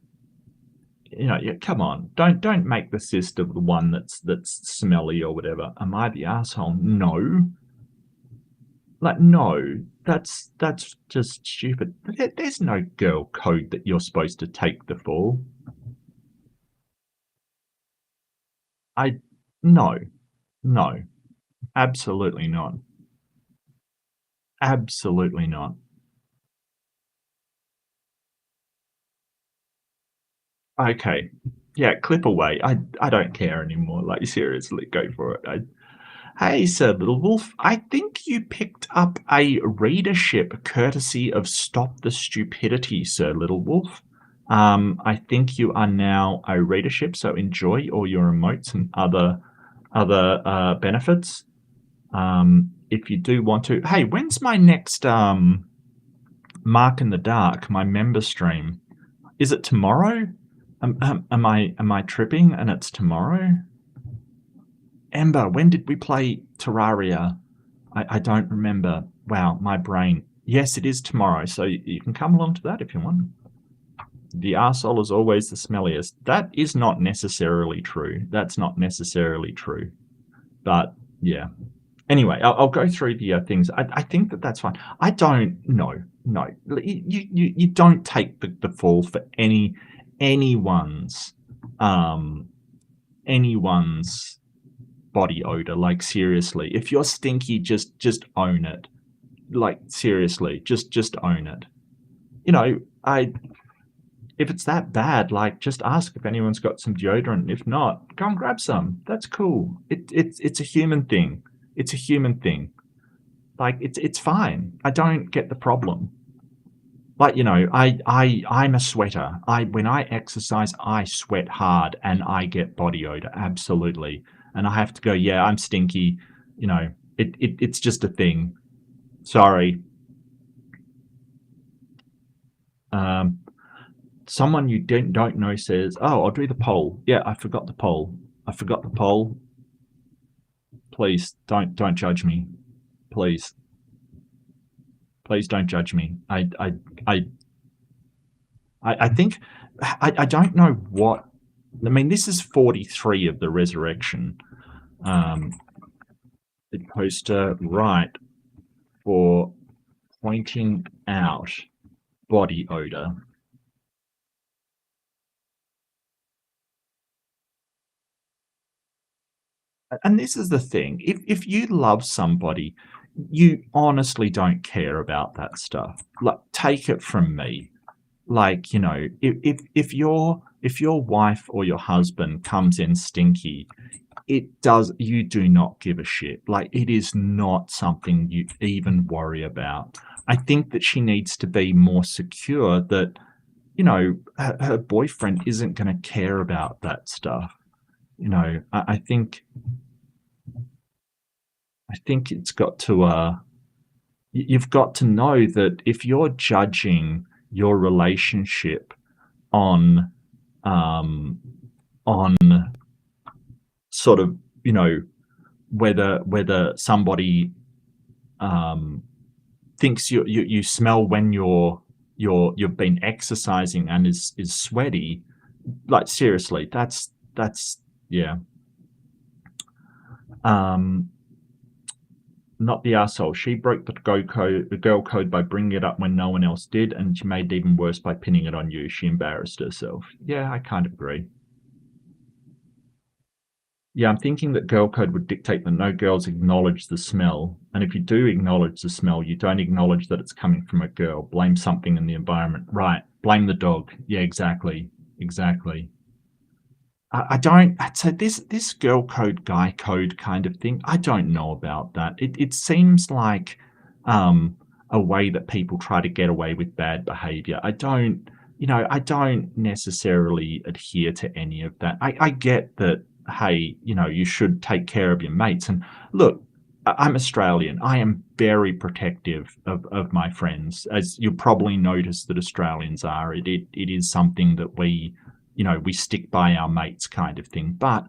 You know, yeah, come on, don't make the sister the one that's smelly or whatever. Am I the asshole? No. Like, no, that's just stupid. There's no girl code that you're supposed to take the fall. No, no, absolutely not. Absolutely not. Okay. Yeah, clip away. I don't care anymore. Like, seriously, go for it. Hey, Sir Little Wolf. I think you picked up a readership courtesy of Stop the Stupidity, Sir Little Wolf. I think you are now a readership, so enjoy all your emotes and other benefits. If you do want to. Hey, when's my next Mark in the Dark, my member stream? Is it tomorrow? Am I tripping and it's tomorrow? Ember, when did we play Terraria? I don't remember. Wow, my brain. Yes, it is tomorrow, so you can come along to that if you want. The arsehole is always the smelliest. That is not necessarily true. That's not necessarily true. But, yeah. Anyway, I'll go through the things. I think that's fine. I don't. No. You don't take the fall for anyone's body odor. Like, seriously, if you're stinky, just own it. Like, seriously, just own it. You know, if it's that bad, like, just ask if anyone's got some deodorant. If not, go and grab some. That's cool. It's a human thing. It's a human thing. Like, it's fine. I don't get the problem. Like, you know, I'm a sweater. When I exercise, I sweat hard and I get body odor. Absolutely. And I have to go, yeah, I'm stinky. You know, it's just a thing. Sorry. Someone you don't know says, oh, I'll do the poll. Yeah, I forgot the poll. Please don't judge me. Please don't judge me. I think I don't know what. I mean, this is 43 of the resurrection. The poster right for pointing out body odor. And this is the thing. If you love somebody, you honestly don't care about that stuff. Like, take it from me. Like, you know, if your wife or your husband comes in stinky, you do not give a shit. Like, it is not something you even worry about. I think that she needs to be more secure that, you know, her boyfriend isn't going to care about that stuff. You know, I think it's got to you've got to know that if you're judging your relationship on sort of, you know, whether somebody thinks you smell when you've been exercising and is sweaty, like, seriously, that's yeah. Not the arsehole. She broke the girl code by bringing it up when no one else did, and she made it even worse by pinning it on you. She embarrassed herself. Yeah, I kind of agree. Yeah, I'm thinking that girl code would dictate that no girls acknowledge the smell, and if you do acknowledge the smell, you don't acknowledge that it's coming from a girl. Blame something in the environment. Right. Blame the dog. Yeah, exactly. I don't. So this girl code, guy code kind of thing, I don't know about that. It seems like a way that people try to get away with bad behavior. I don't necessarily adhere to any of that. I get that, hey, you know, you should take care of your mates. And look, I'm Australian. I am very protective of my friends, as you'll probably notice that Australians are. It is something that we stick by our mates kind of thing. But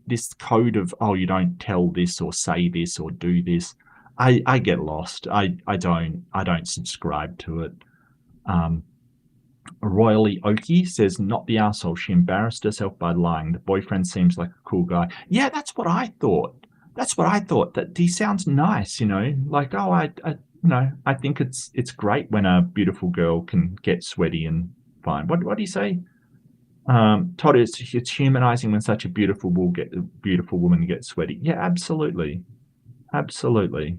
this code of, oh, you don't tell this or say this or do this, I get lost. I don't subscribe to it. Royally Okie says, not the arsehole. She embarrassed herself by lying. The boyfriend seems like a cool guy. Yeah, that's what I thought. That's what I thought. That he sounds nice, like, oh, I think it's great when a beautiful girl can get sweaty and fine. What do you say? Todd, it's humanizing when such a beautiful woman gets sweaty. Yeah, absolutely, absolutely.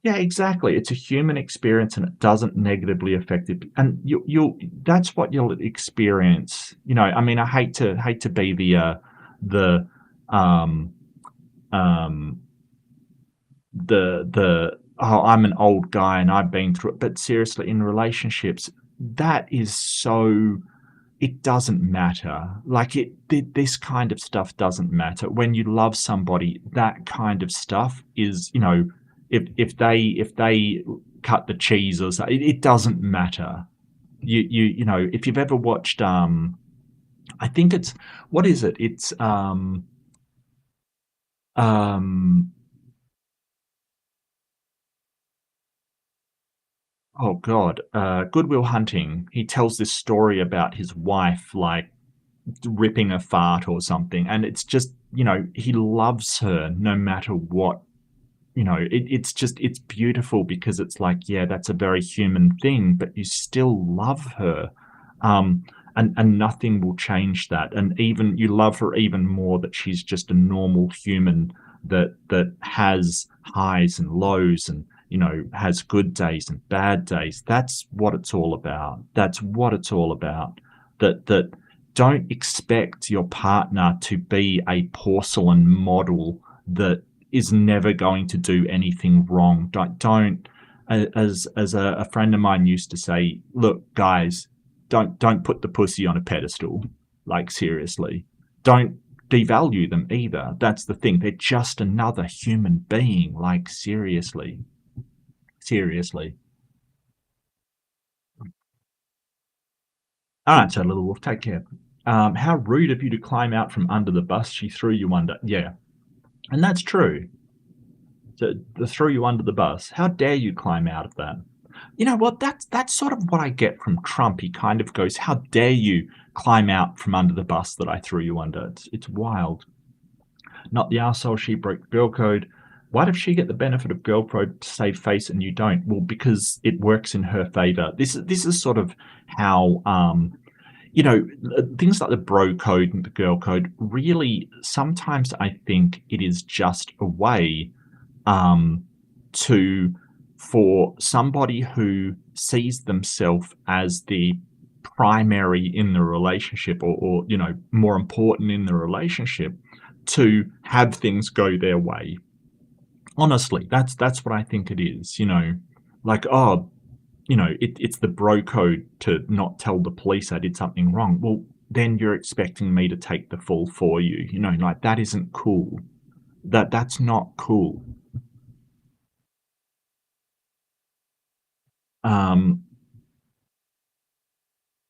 Yeah, exactly. It's a human experience, and it doesn't negatively affect it. And you'll that's what you'll experience. I mean, I hate to be the um um the oh, I'm an old guy and I've been through it. But seriously, in relationships, that is so it doesn't matter. Like this kind of stuff doesn't matter. When you love somebody, that kind of stuff is, if they cut the cheese or something, it doesn't matter. If you've ever watched, I think it's what is it? It's um oh God, Good Will Hunting. He tells this story about his wife, like ripping a fart or something, and it's just he loves her no matter what. It's beautiful because it's like, yeah, that's a very human thing, but you still love her, um and nothing will change that. And even you love her even more that she's just a normal human that has highs and lows, and has good days and bad days. That's what it's all about. That's what it's all about. That don't expect your partner to be a porcelain model that is never going to do anything wrong. Don't as a friend of mine used to say, look, guys, don't put the pussy on a pedestal. Like, seriously. Don't devalue them either. That's the thing. They're just another human being. Like, seriously. Seriously. All right, so little wolf, take care. How rude of you to climb out from under the bus. She threw you under. Yeah, and that's true. To throw you under the bus. How dare you climb out of that? You know what? That's sort of what I get from Trump. He kind of goes, "How dare you climb out from under the bus that I threw you under?" It's wild. Not the arsehole. She broke girl code. Why does she get the benefit of girl code to save face and you don't? Well, because it works in her favor. This is sort of how things like the bro code and the girl code. Really, sometimes I think it is just a way to for somebody who sees themselves as the primary in the relationship, or more important in the relationship, to have things go their way. Honestly, that's what I think it is. Like, oh, it's the bro code to not tell the police I did something wrong. Well, then you're expecting me to take the fall for you. Like, that isn't cool. That's not cool.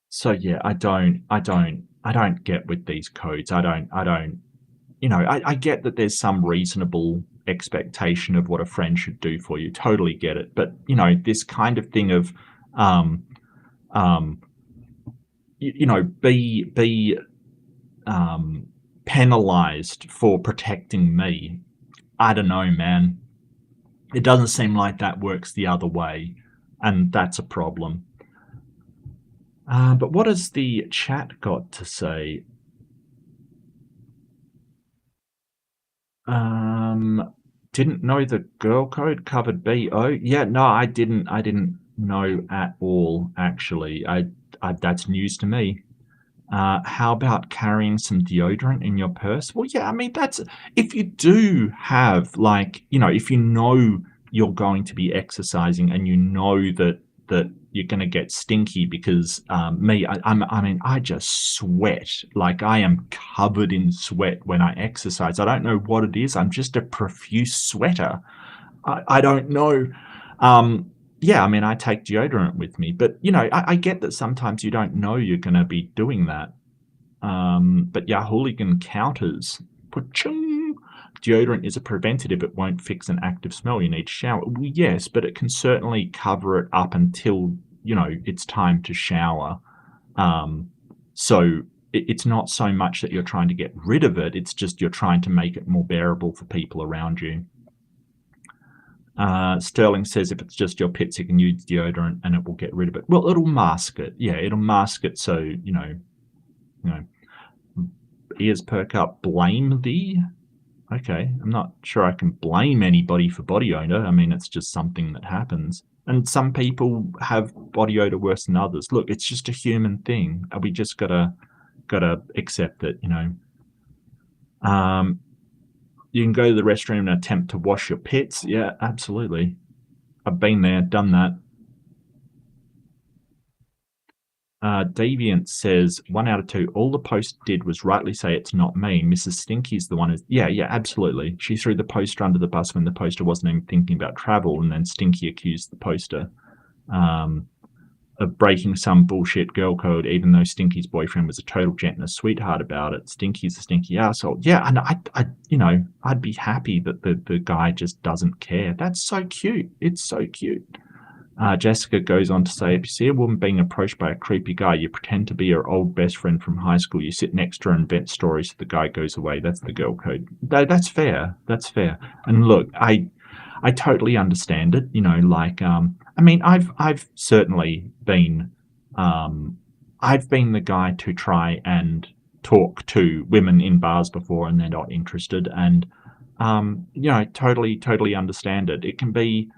So yeah, I don't get with these codes. I don't, I get that there's some reasonable expectation of what a friend should do for you. Totally get it. But, this kind of thing of, be penalized for protecting me. I don't know, man. It doesn't seem like that works the other way, and that's a problem. But what has the chat got to say? Didn't know the girl code covered BO. Yeah, no, I didn't know at all, actually. I that's news to me. How about carrying some deodorant in your purse? Well, yeah, I mean, that's if you do have, like, if you're going to be exercising and that you're going to get stinky, because I mean, I just sweat. Like, I am covered in sweat when I exercise. I don't know what it is. I'm just a profuse sweater. I don't know. Yeah, I mean, I take deodorant with me, but I get that sometimes you don't know you're going to be doing that. But yeah, hooligan counters. Pachung. Deodorant is a preventative. It won't fix an active smell. You need to shower. Well, yes, but it can certainly cover it up until it's time to shower. So it's not so much that you're trying to get rid of it, it's just you're trying to make it more bearable for people around you. Sterling says if it's just your pits, you can use deodorant and it will get rid of it. Well, it'll mask it. Yeah, it'll mask it so, you know, ears perk up, blame thee. Okay, I'm not sure I can blame anybody for body odor. I mean, it's just something that happens. And some people have body odor worse than others. Look, it's just a human thing. We just gotta accept it, you know. You can go to the restroom and attempt to wash your pits. Yeah, absolutely. I've been there, done that. Deviant says 1 out of 2. All the post did was rightly say it's not me. Mrs. Stinky's the one who's yeah, absolutely. She threw the poster under the bus when the poster wasn't even thinking about travel, and then Stinky accused the poster of breaking some bullshit girl code, even though Stinky's boyfriend was a total gent and a sweetheart about it. Stinky's a stinky asshole. Yeah, and I you know, I'd be happy that the guy just doesn't care. That's so cute. It's so cute. Jessica goes on to say, if you see a woman being approached by a creepy guy, you pretend to be her old best friend from high school. You sit next to her and vent stories so the guy goes away. That's the girl code. That's fair. That's fair. And look, I totally understand it. You know, like, I mean, I've certainly been, I've been the guy to try and talk to women in bars before and they're not interested. And, you know, totally understand it. It can be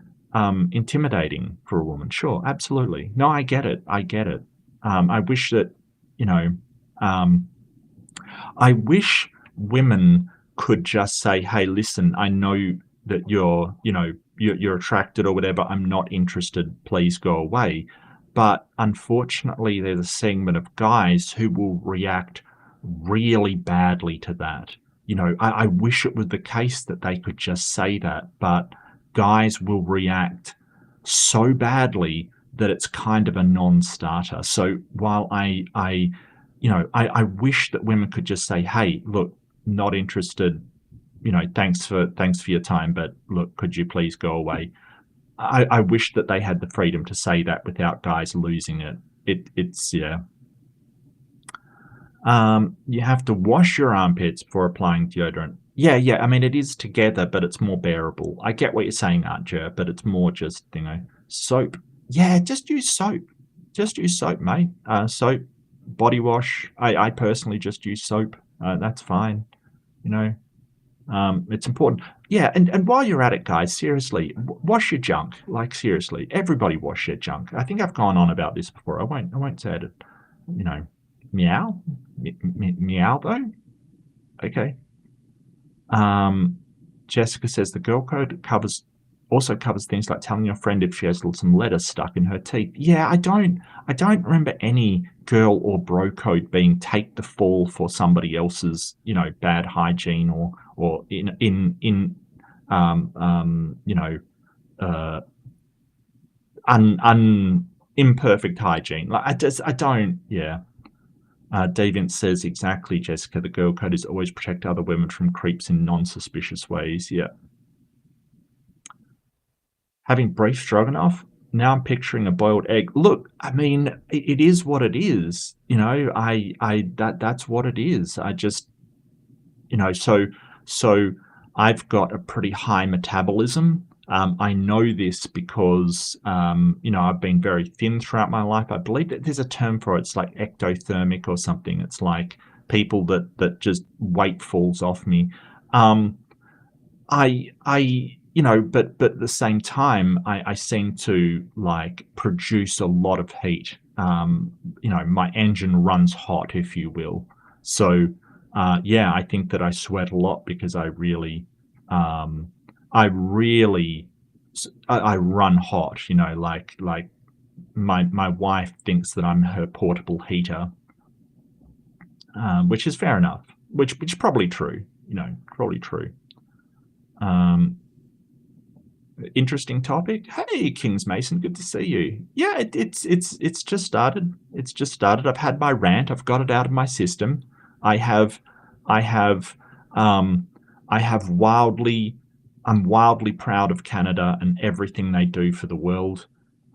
intimidating for a woman. Sure, absolutely. No, I get it. I wish that, you know, I wish women could just say, hey, listen, I know that you're, you know, you're attracted or whatever. I'm not interested. Please go away. But unfortunately, there's a segment of guys who will react really badly to that. You know, I wish it was the case that they could just say that, but guys will react so badly that it's kind of a non-starter. So while I wish that women could just say, hey, look, not interested, you know, thanks for your time, but look, could you please go away? I wish that they had the freedom to say that without guys losing it. It's yeah. You have to wash your armpits before applying deodorant. Yeah. I mean, it is together, but it's more bearable. I get what you're saying, Archer, but it's more just, you know, soap. Yeah, just use soap. Just use soap, mate. Soap, body wash. I personally just use soap. That's fine. You know, it's important. Yeah, and while you're at it, guys, seriously, wash your junk. Like, seriously, everybody wash your junk. I think I've gone on about this before. I won't say it, you know, meow though. Okay. Jessica says the girl code also covers things like telling your friend if she has some lettuce stuck in her teeth. Yeah, I don't remember any girl or bro code being take the fall for somebody else's, you know, bad hygiene or in you know, imperfect hygiene. Like I don't. Yeah. Deviant says exactly, Jessica. The girl code is always protect other women from creeps in non-suspicious ways. Yeah. Having beef stroganoff. Now I'm picturing a boiled egg. Look, I mean, it is what it is. You know, that's what it is. I just, you know, so I've got a pretty high metabolism. I know this because, you know, I've been very thin throughout my life. I believe that there's a term for it. It's like ectothermic or something. It's like people that just weight falls off me. You know, but at the same time, I seem to like produce a lot of heat. You know, my engine runs hot, if you will. So, yeah, I think that I sweat a lot because I really run hot, you know, like my wife thinks that I'm her portable heater, which is fair enough, which is probably true, you know, probably true. Interesting topic. Hey, Kings Mason, good to see you. Yeah, it's just started. It's just started. I've had my rant. I've got it out of my system. I'm wildly proud of Canada and everything they do for the world.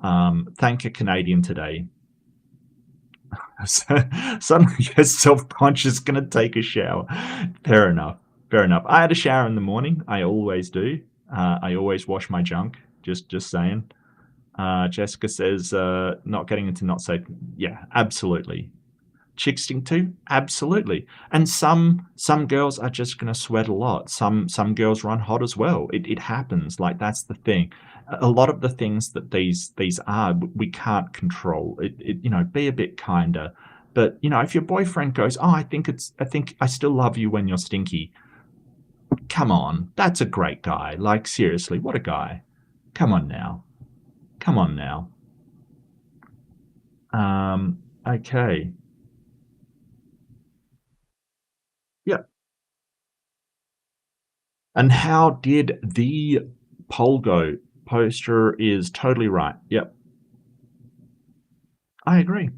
Thank a Canadian today. Suddenly you're self-conscious, gonna take a shower. Fair enough. Fair enough. I had a shower in the morning. I always do. I always wash my junk. Just saying. Jessica says, not getting into not safe. Yeah, absolutely. Chicks stink too? Absolutely. And some girls are just going to sweat a lot. Some girls run hot as well. It happens. Like, that's the thing. A lot of the things that these are, we can't control. You know, be a bit kinder. But, you know, if your boyfriend goes, oh, I think I still love you when you're stinky. Come on. That's a great guy. Like, seriously, what a guy. Come on now. Come on now. Okay. Yep. And how did the poll go? Poster is totally right. Yep. I agree.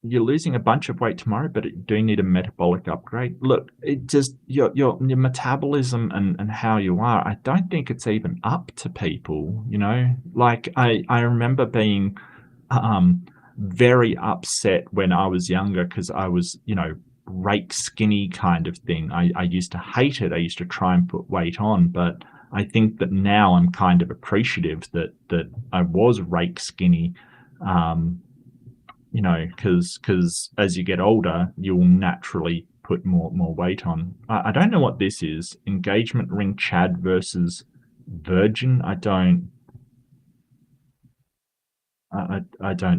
You're losing a bunch of weight tomorrow, but you do need a metabolic upgrade. Look, it just your metabolism and how you are, I don't think it's even up to people, you know? Like, I remember being very upset when I was younger because I was, you know, rake skinny kind of thing. I used to hate it. I used to try and put weight on, but I think that now I'm kind of appreciative that I was rake skinny, you know, because as you get older, you'll naturally put more weight on. I don't know what this is. Engagement ring Chad versus Virgin. I don't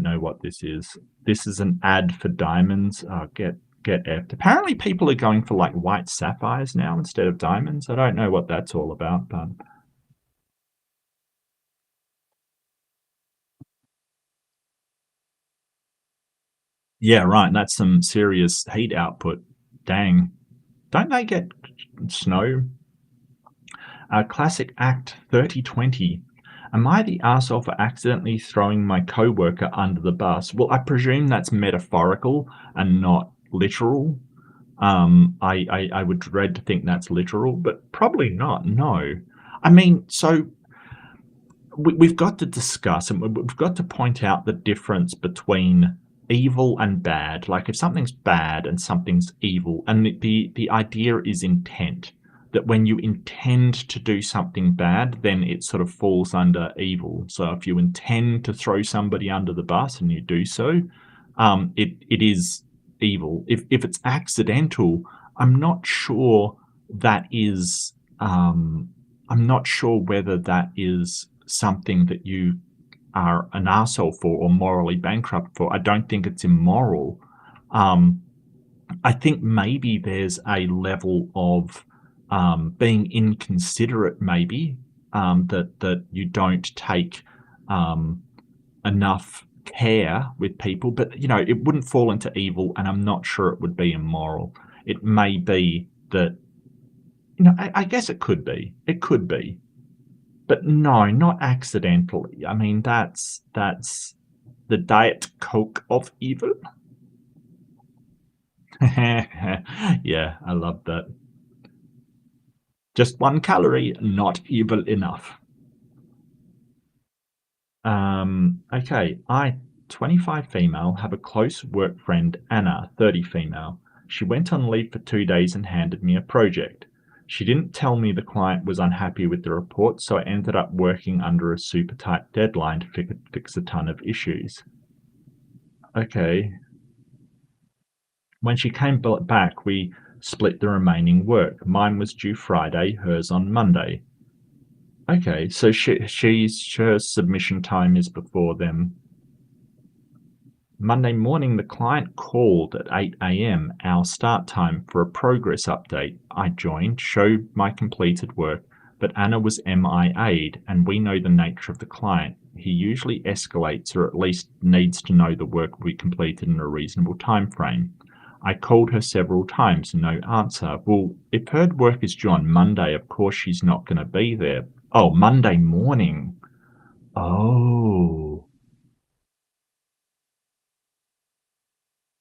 know what this is. This is an ad for diamonds. Oh, get effed. Apparently people are going for like white sapphires now instead of diamonds. I don't know what that's all about, but yeah, right. That's some serious heat output. Dang. Don't they get snow? Classic Act 3020. Am I the arsehole for accidentally throwing my co-worker under the bus? Well, I presume that's metaphorical and not literal. I would dread to think that's literal, but probably not. No. I mean, so we've got to discuss and we've got to point out the difference between evil and bad. Like, if something's bad and something's evil, and the idea is intent, that when you intend to do something bad, then it sort of falls under evil. So if you intend to throw somebody under the bus and you do so, it is evil. If it's accidental, I'm not sure that is I'm not sure whether that is something that you are an arsehole for or morally bankrupt for. I don't think it's immoral. I think maybe there's a level of being inconsiderate, maybe, that you don't take enough care with people, but you know, it wouldn't fall into evil, and I'm not sure it would be immoral. It may be that, you know, I guess it could be, but no, not accidentally. I mean, that's the Diet Coke of evil. Yeah, I love that. Just 1 calorie, not evil enough. Okay, I, 25 female, have a close work friend, Anna, 30 female. She went on leave for 2 days and handed me a project. She didn't tell me the client was unhappy with the report, so I ended up working under a super tight deadline to fix a ton of issues. Okay. When she came back, we split the remaining work. Mine was due Friday, hers on Monday. Okay, so her submission time is before them. Monday morning, the client called at 8 a.m., our start time, for a progress update. I joined, showed my completed work, but Anna was MIA'd, and we know the nature of the client. He usually escalates, or at least needs to know the work we completed in a reasonable time frame. I called her several times, no answer. Well, if her work is due on Monday, of course she's not going to be there. Oh, Monday morning. Oh.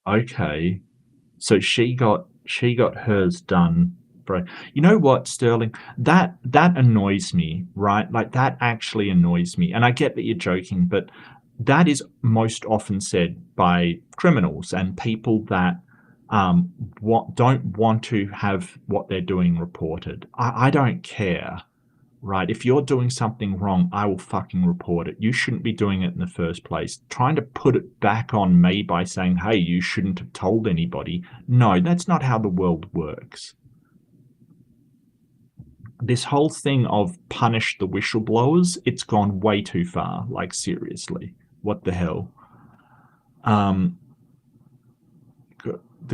Okay. So she got hers done. You know what, Sterling? That annoys me, right? Like, that actually annoys me. And I get that you're joking, but that is most often said by criminals and people that don't want to have what they're doing reported. I don't care, right? If you're doing something wrong, I will fucking report it. You shouldn't be doing it in the first place. Trying to put it back on me by saying, hey, you shouldn't have told anybody. No, that's not how the world works. This whole thing of punish the whistleblowers, it's gone way too far. Like, seriously, what the hell? The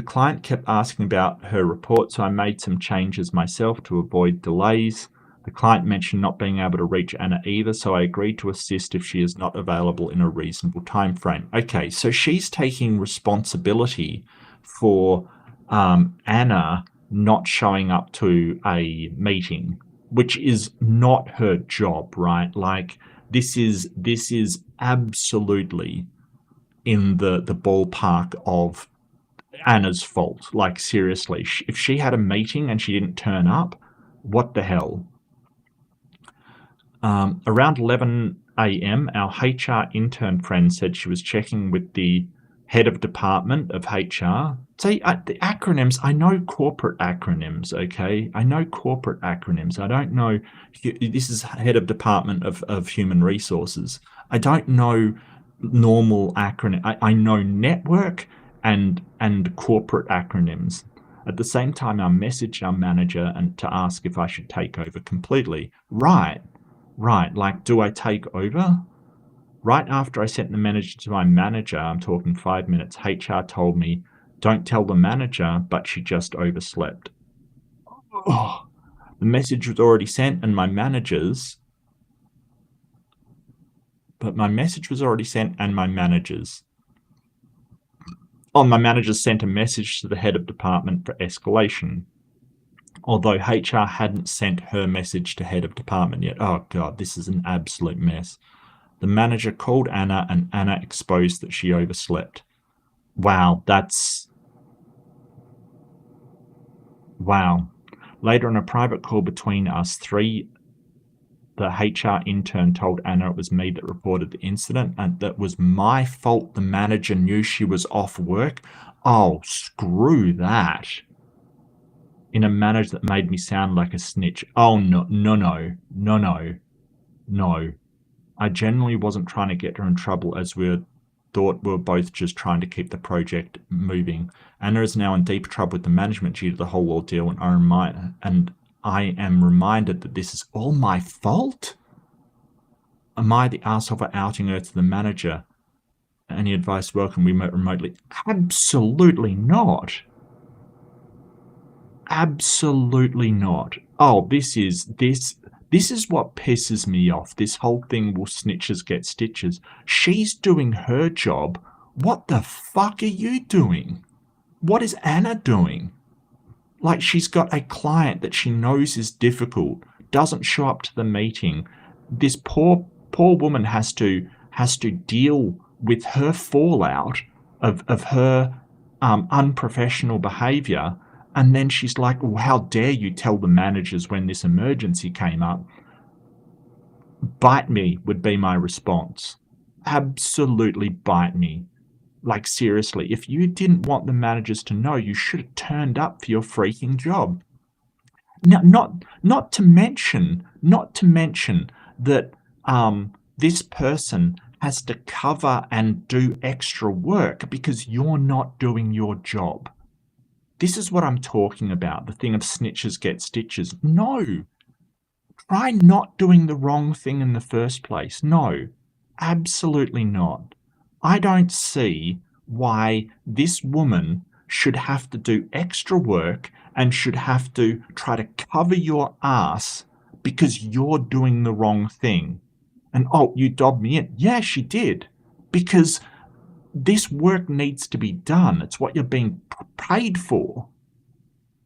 client kept asking about her report, so I made some changes myself to avoid delays. The client mentioned not being able to reach Anna either, so I agreed to assist if she is not available in a reasonable time frame. Okay, so she's taking responsibility for Anna not showing up to a meeting, which is not her job, right? Like, this is absolutely in the ballpark of Anna's fault. Like, seriously, if she had a meeting and she didn't turn up, what the hell? Around 11 a.m., our HR intern friend said she was checking with the head of department of HR. See, the acronyms, I know corporate acronyms, okay? I know corporate acronyms. I don't know, this is head of department of human resources. I don't know normal acronym. I know network and corporate acronyms. At the same time, I messaged our manager and to ask if I should take over completely. Right, like, do I take over? Right after I sent the message to my manager, I'm talking 5 minutes, HR told me, don't tell the manager, but she just overslept. Oh, the message was already sent and my message my manager sent a message to the head of department for escalation, although HR hadn't sent her message to head of department yet. Oh God, this is an absolute mess. The manager called Anna and Anna exposed that she overslept. Wow, wow. Later in a private call between us three, the HR intern told Anna it was me that reported the incident and that was my fault the manager knew she was off work. Oh, screw that. In a manner that made me sound like a snitch. Oh, no. I genuinely wasn't trying to get her in trouble, as we thought we were both just trying to keep the project moving. Anna is now in deep trouble with the management due to the whole ordeal, and I am reminded that this is all my fault? Am I the arsehole for outing her to the manager? Any advice welcome remotely? Absolutely not. Absolutely not. Oh, this is what pisses me off. This whole thing will snitches get stitches. She's doing her job. What the fuck are you doing? What is Anna doing? Like, she's got a client that she knows is difficult, doesn't show up to the meeting. This poor woman has to deal with her fallout of her unprofessional behavior. And then she's like, well, how dare you tell the managers when this emergency came up? Bite me would be my response. Absolutely bite me. Like, seriously, if you didn't want the managers to know, you should have turned up for your freaking job. Now, not to mention that this person has to cover and do extra work because you're not doing your job. This is what I'm talking about, the thing of snitches get stitches. No. Try not doing the wrong thing in the first place. No, absolutely not. I don't see why this woman should have to do extra work and should have to try to cover your ass because you're doing the wrong thing. And, oh, you dobbed me in. Yeah, she did. Because this work needs to be done. It's what you're being paid for.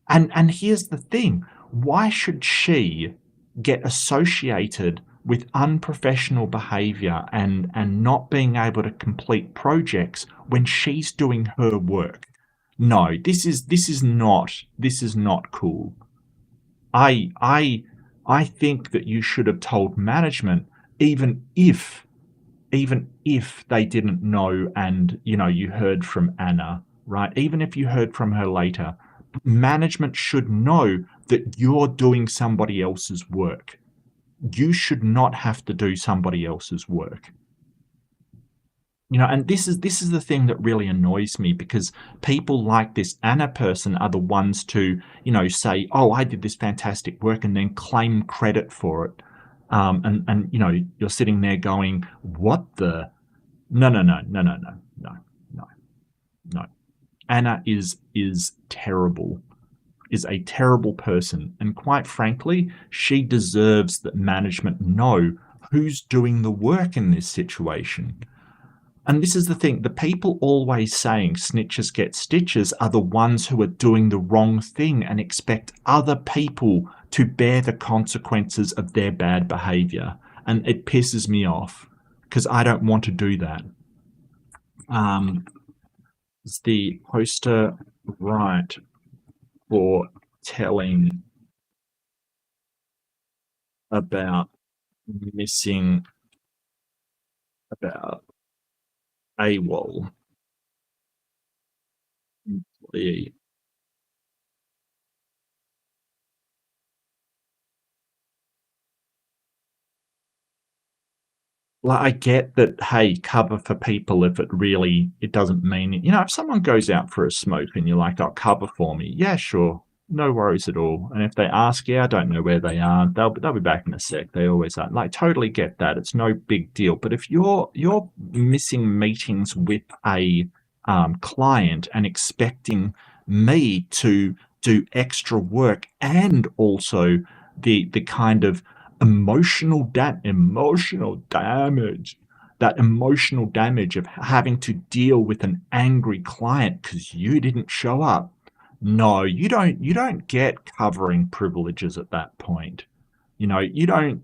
And here's the thing. Why should she get associated with unprofessional behavior and not being able to complete projects when she's doing her work? No, this is not cool. I think that you should have told management, even if even if they didn't know and, you heard from Anna, right? Even if you heard from her later, management should know that you're doing somebody else's work. You should not have to do somebody else's work. And this is the thing that really annoys me, because people like this Anna person are the ones to, say, oh, I did this fantastic work, and then claim credit for it. And you're sitting there going, what the? No. Anna is terrible, is a terrible person. And quite frankly, she deserves that management know who's doing the work in this situation. And this is the thing, the people always saying snitches get stitches are the ones who are doing the wrong thing and expect other people to bear the consequences of their bad behavior. And it pisses me off, because I don't want to do that. Is the poster right for telling about missing, about AWOL employee? Like, I get that, hey, cover for people if it doesn't mean it. If someone goes out for a smoke and you're like, oh, cover for me. Yeah, sure. No worries at all. And if they ask, yeah, I don't know where they are, they'll be back in a sec. They always are. Like, totally get that. It's no big deal. But if you're missing meetings with a client and expecting me to do extra work, and also the kind of emotional damage, that emotional damage of having to deal with an angry client because you didn't show up. No, you don't get covering privileges at that point. You don't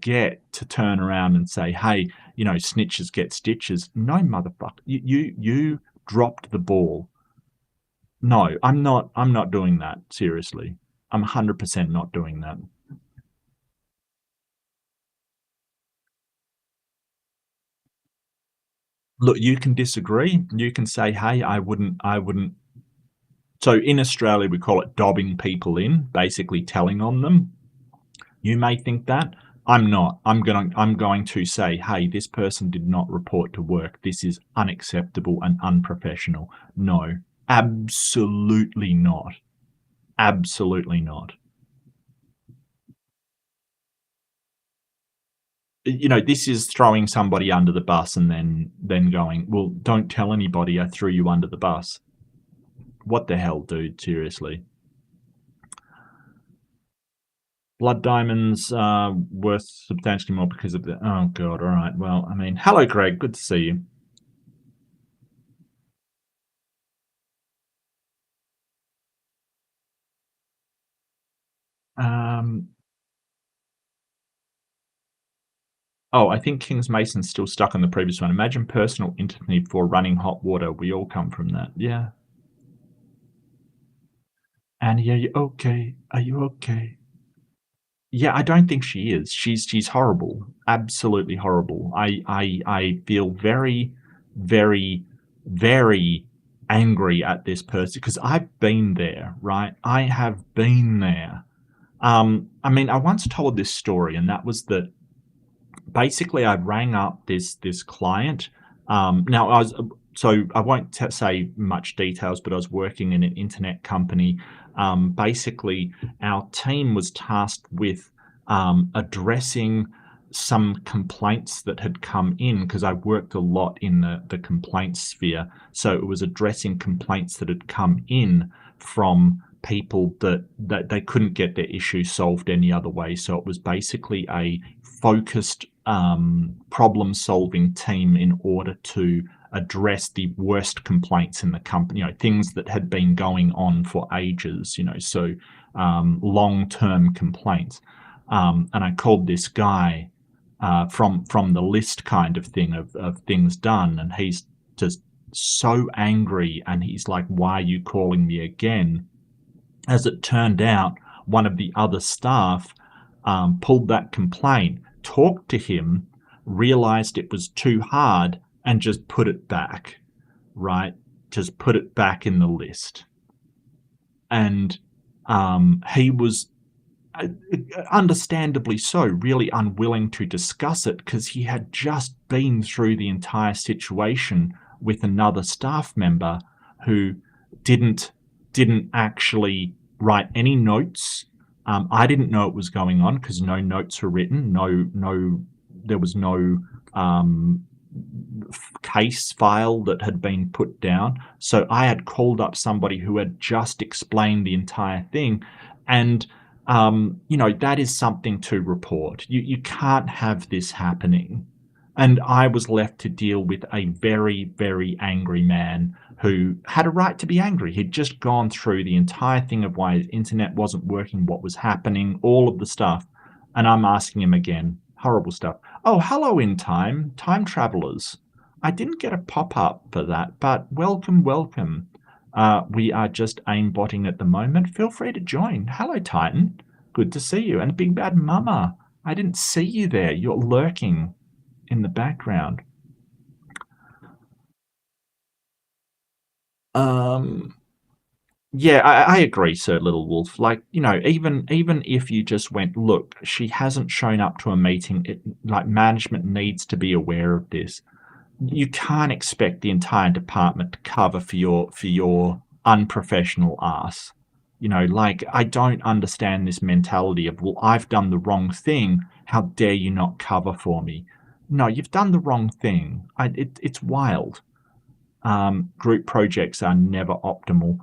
get to turn around and say, hey, snitches get stitches. No, motherfucker. You dropped the ball. No, I'm not doing that. Seriously. I'm 100% not doing that. Look, you can disagree. You can say, hey, I wouldn't. So in Australia, we call it dobbing people in, basically telling on them. You may think that. I'm not. I'm going to say, hey, this person did not report to work. This is unacceptable and unprofessional. No, absolutely not. Absolutely not. This is throwing somebody under the bus and then going, well, don't tell anybody I threw you under the bus. What the hell, dude? Seriously. Blood diamonds are worth substantially more because of the... Oh, God. All right. Well, I mean, hello, Greg. Good to see you. Oh, I think King's Mason's still stuck on the previous one. Imagine personal intimacy for running hot water. We all come from that. Yeah. Annie, are you okay? Are you okay? Yeah, I don't think she is. She's horrible. Absolutely horrible. I feel very, very, very angry at this person because I've been there, right? I have been there. I mean, I once told this story, and that was that basically I rang up this client. Now I won't say much details, but I was working in an internet company. Basically, our team was tasked with addressing some complaints that had come in, because I worked a lot in the complaints sphere. So it was addressing complaints that had come in from people that they couldn't get their issue solved any other way. So it was basically a focused problem-solving team in order to address the worst complaints in the company, things that had been going on for ages, so long-term complaints. And I called this guy from the list kind of thing of things done, and he's just so angry, and he's like, why are you calling me again? As it turned out, one of the other staff pulled that complaint, talked to him, realized it was too hard, and just put it back, right? Just put it back in the list. And he was, understandably so, really unwilling to discuss it because he had just been through the entire situation with another staff member who didn't actually write any notes. I didn't know it was going on because no notes were written. There was no case file that had been put down. So I had called up somebody who had just explained the entire thing, and that is something to report. You can't have this happening. And I was left to deal with a very, very angry man who had a right to be angry. He'd just gone through the entire thing of why his internet wasn't working, what was happening, all of the stuff. And I'm asking him again, horrible stuff. Oh, hello in time travelers. I didn't get a pop-up for that, but welcome. We are just aimbotting at the moment. Feel free to join. Hello, Titan. Good to see you. And Big Bad Mama. I didn't see you there. You're lurking in the background. Yeah, I agree, Sir Little Wolf. Like, even if you just went, look, she hasn't shown up to a meeting, management needs to be aware of this. You can't expect the entire department to cover for your unprofessional ass. I don't understand this mentality of, well, I've done the wrong thing. How dare you not cover for me? No, you've done the wrong thing. It's wild. Group projects are never optimal.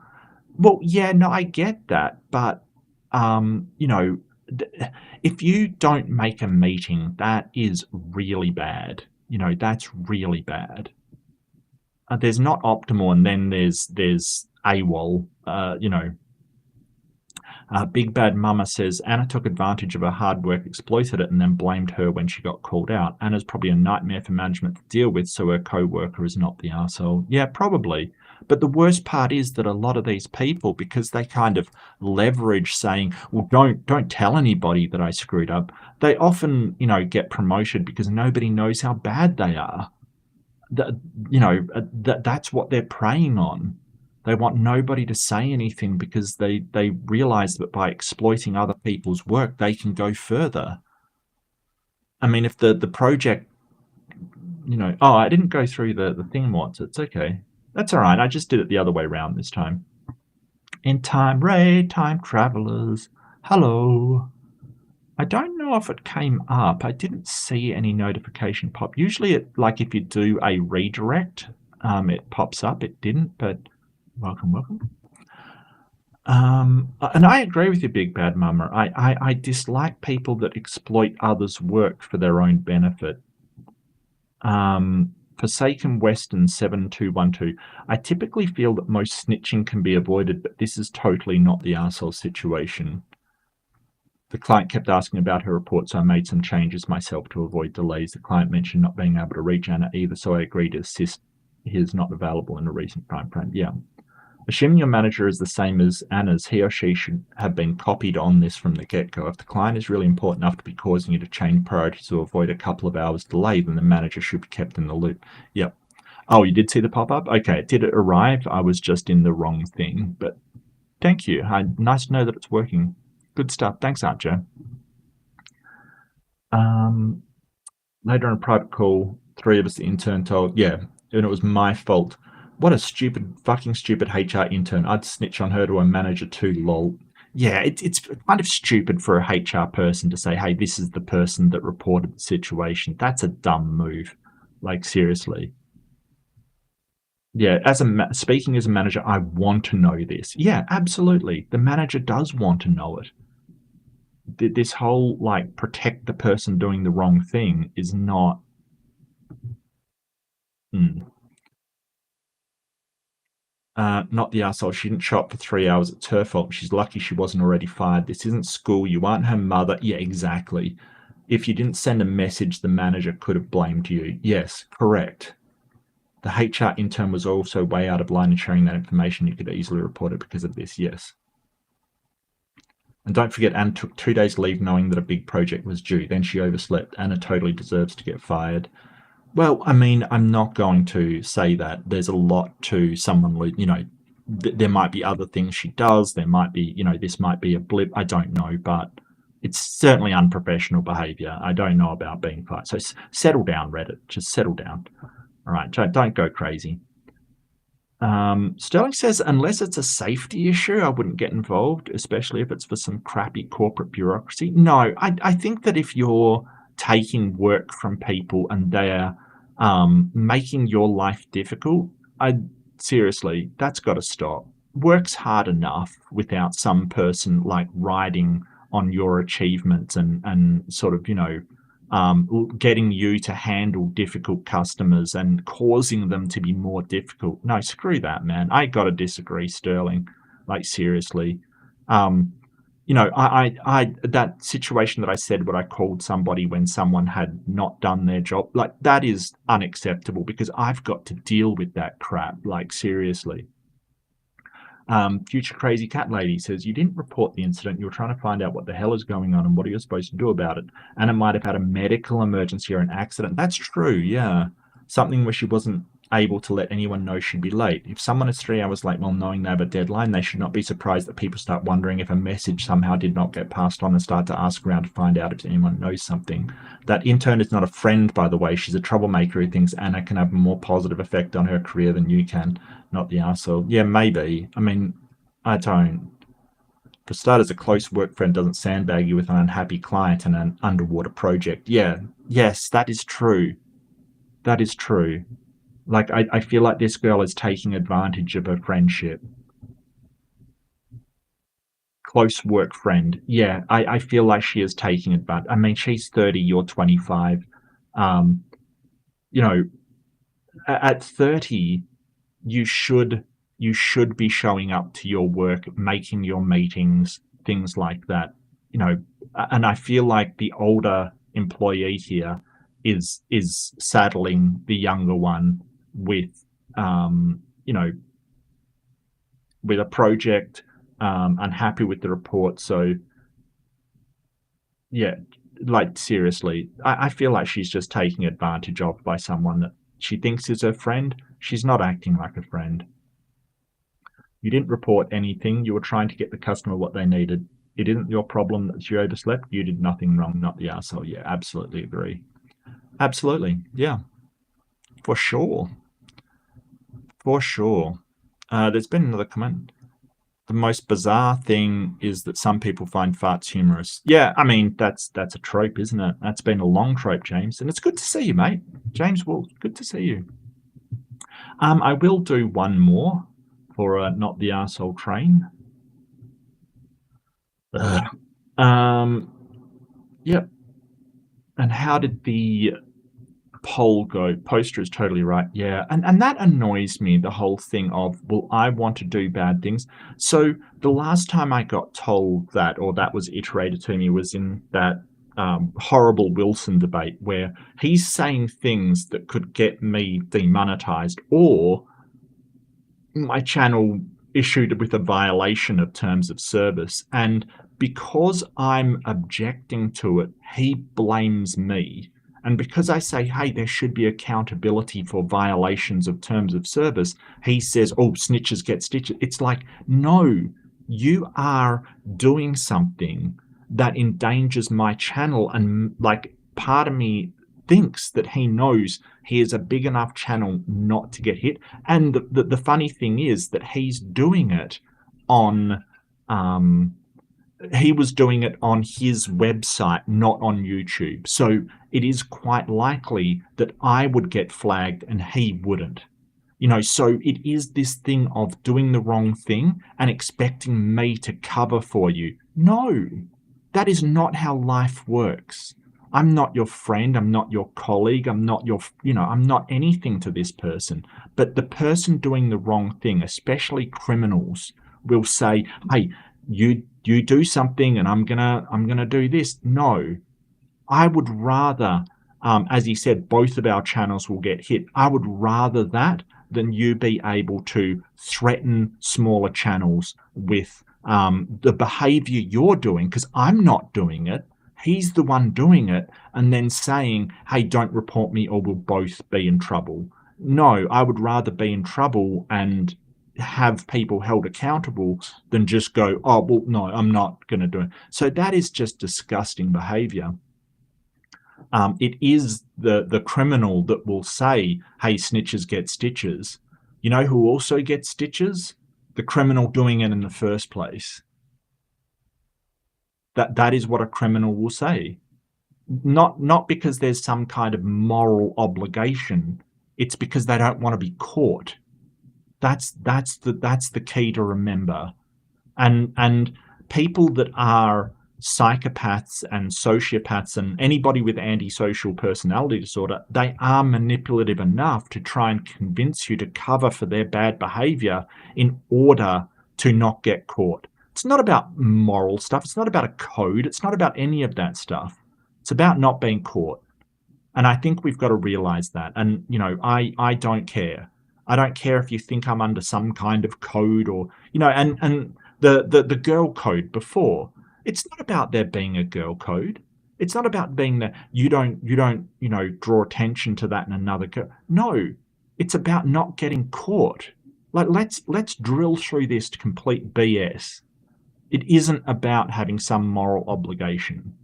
Well, yeah, no, I get that. But, if you don't make a meeting, that is really bad. That's really bad. There's not optimal, and then there's AWOL, Big Bad Mama says, Anna took advantage of her hard work, exploited it, and then blamed her when she got called out. Anna's probably a nightmare for management to deal with, so her co-worker is not the arsehole. Yeah, probably. But the worst part is that a lot of these people, because they kind of leverage saying, well, don't tell anybody that I screwed up, they often, get promoted because nobody knows how bad they are. That's what they're preying on. They want nobody to say anything because they realize that by exploiting other people's work, they can go further. I mean, if the project, oh, I didn't go through the thing once. It's okay. That's all right. I just did it the other way around this time. In time, Ray, time travelers. Hello. I don't know if it came up. I didn't see any notification pop. Usually, if you do a redirect, it pops up. It didn't, but welcome. And I agree with you, Big Bad Mama. I dislike people that exploit others' work for their own benefit. Forsaken Western 7212. I typically feel that most snitching can be avoided, but this is totally not the arsehole situation. The client kept asking about her report, so I made some changes myself to avoid delays. The client mentioned not being able to reach Anna either, so I agreed to assist. He is not available in a recent time frame. Yeah. Assuming your manager is the same as Anna's, he or she should have been copied on this from the get-go. If the client is really important enough to be causing you to change priorities to avoid a couple of hours delay, then the manager should be kept in the loop. Yep. Oh, you did see the pop-up? Okay, did it arrive? I was just in the wrong thing, but thank you. Nice to know that it's working. Good stuff. Thanks, Archer. Later on a private call, 3 of us, the intern, told, yeah, and it was my fault. What a fucking stupid HR intern. I'd snitch on her to a manager too, lol. Yeah, it's kind of stupid for a HR person to say, hey, this is the person that reported the situation. That's a dumb move. Like, seriously. Yeah, speaking as a manager, I want to know this. Yeah, absolutely. The manager does want to know it. This whole, protect the person doing the wrong thing is not... not the arsehole. She didn't show up for 3 hours. It's her fault. She's lucky she wasn't already fired. This isn't school. You aren't her mother. Yeah, exactly. If you didn't send a message, the manager could have blamed you. Yes, correct. The HR intern was also way out of line in sharing that information. You could easily report it because of this. Yes. And don't forget, Anne took 2 days leave knowing that a big project was due. Then she overslept. Anna totally deserves to get fired. Well, I mean, I'm not going to say that. There's a lot to someone, you know, there might be other things she does. There might be, you know, this might be a blip. I don't know, but it's certainly unprofessional behavior. I don't know about being fired. So settle down, Reddit. Just settle down. All right, don't go crazy. Sterling says, unless it's a safety issue, I wouldn't get involved, especially if it's for some crappy corporate bureaucracy. No, I think that if you're taking work from people and they're making your life difficult, seriously, that's got to stop. Work's hard enough without some person like riding on your achievements and sort of, you know, getting you to handle difficult customers and causing them to be more difficult. No, screw that, man. I got to disagree, Sterling. Like, seriously. You know, I that situation that I said what I called somebody when someone had not done their job, like, that is unacceptable because I've got to deal with that crap. Like, seriously. Future Crazy Cat Lady says, you didn't report the incident. You were trying to find out what the hell is going on and what are you supposed to do about it. And it might have had a medical emergency or an accident. That's true, yeah. Something where she wasn't able to let anyone know she'd be late. If someone is 3 hours late while knowing they have a deadline, they should not be surprised that people start wondering if a message somehow did not get passed on and start to ask around to find out if anyone knows something. That intern is not a friend, by the way. She's a troublemaker who thinks Anna can have a more positive effect on her career than you can. Not the arsehole. Yeah, maybe. I mean, I don't. For starters, a close work friend doesn't sandbag you with an unhappy client and an underwater project. Yeah, yes, that is true. That is true. Like, I feel like this girl is taking advantage of her friendship. Close work friend. Yeah, I feel like she is taking advantage. I mean, she's 30, you're 25. You know, at 30, you should be showing up to your work, making your meetings, things like that. You know, and I feel like the older employee here is saddling the younger one with you know, with a project, unhappy with the report. So yeah, like, seriously, I feel like she's just taking advantage of by someone that she thinks is her friend. She's not acting like a friend. You didn't report anything. You were trying to get the customer what they needed. It isn't your problem that you overslept. You did nothing wrong, not the arsehole. Yeah, absolutely agree. Absolutely, yeah, for sure. For sure. There's been another comment. The most bizarre thing is that some people find farts humorous. Yeah, I mean, that's a trope, isn't it? That's been a long trope, James. And it's good to see you, mate. James Wolf, good to see you. I will do one more for Not the Arsehole Train. Yep. And how did the poll go? Poster is totally right. Yeah, and that annoys me, the whole thing of, well, I want to do bad things. So the last time I got told that, or that was iterated to me, was in that horrible Wilson debate where he's saying things that could get me demonetized or my channel issued with a violation of terms of service. And because I'm objecting to it, he blames me. And because I say, hey, there should be accountability for violations of terms of service, he says, oh, snitches get stitches. It's like, no, you are doing something that endangers my channel. And like, part of me thinks that he knows he is a big enough channel not to get hit. And the funny thing is that he's doing it on... he was doing it on his website, not on YouTube. So it is quite likely that I would get flagged and he wouldn't. You know, so it is this thing of doing the wrong thing and expecting me to cover for you. No, that is not how life works. I'm not your friend. I'm not your colleague. I'm not your, you know, I'm not anything to this person. But the person doing the wrong thing, especially criminals, will say, hey, you do something and I'm gonna do this. No, I would rather, as he said, both of our channels will get hit. I would rather that than you be able to threaten smaller channels with the behavior you're doing, because I'm not doing it. He's the one doing it, and then saying, hey, don't report me or we'll both be in trouble. No, I would rather be in trouble and have people held accountable than just go, oh, well, no, I'm not going to do it. So that is just disgusting behavior. It is the criminal that will say, hey, snitches get stitches. You know who also gets stitches? The criminal doing it in the first place. That is what a criminal will say. Not because there's some kind of moral obligation. It's because they don't want to be caught. That's the key to remember. And people that are psychopaths and sociopaths and anybody with antisocial personality disorder, they are manipulative enough to try and convince you to cover for their bad behavior in order to not get caught. It's not about moral stuff. It's not about a code. It's not about any of that stuff. It's about not being caught. And I think we've got to realize that. And, you know, I don't care. I don't care if you think I'm under some kind of code or, you know, and the girl code before, it's not about there being a girl code. It's not about being that you don't, you know, draw attention to that in another girl. No, it's about not getting caught. Like, let's drill through this to complete BS. It isn't about having some moral obligation.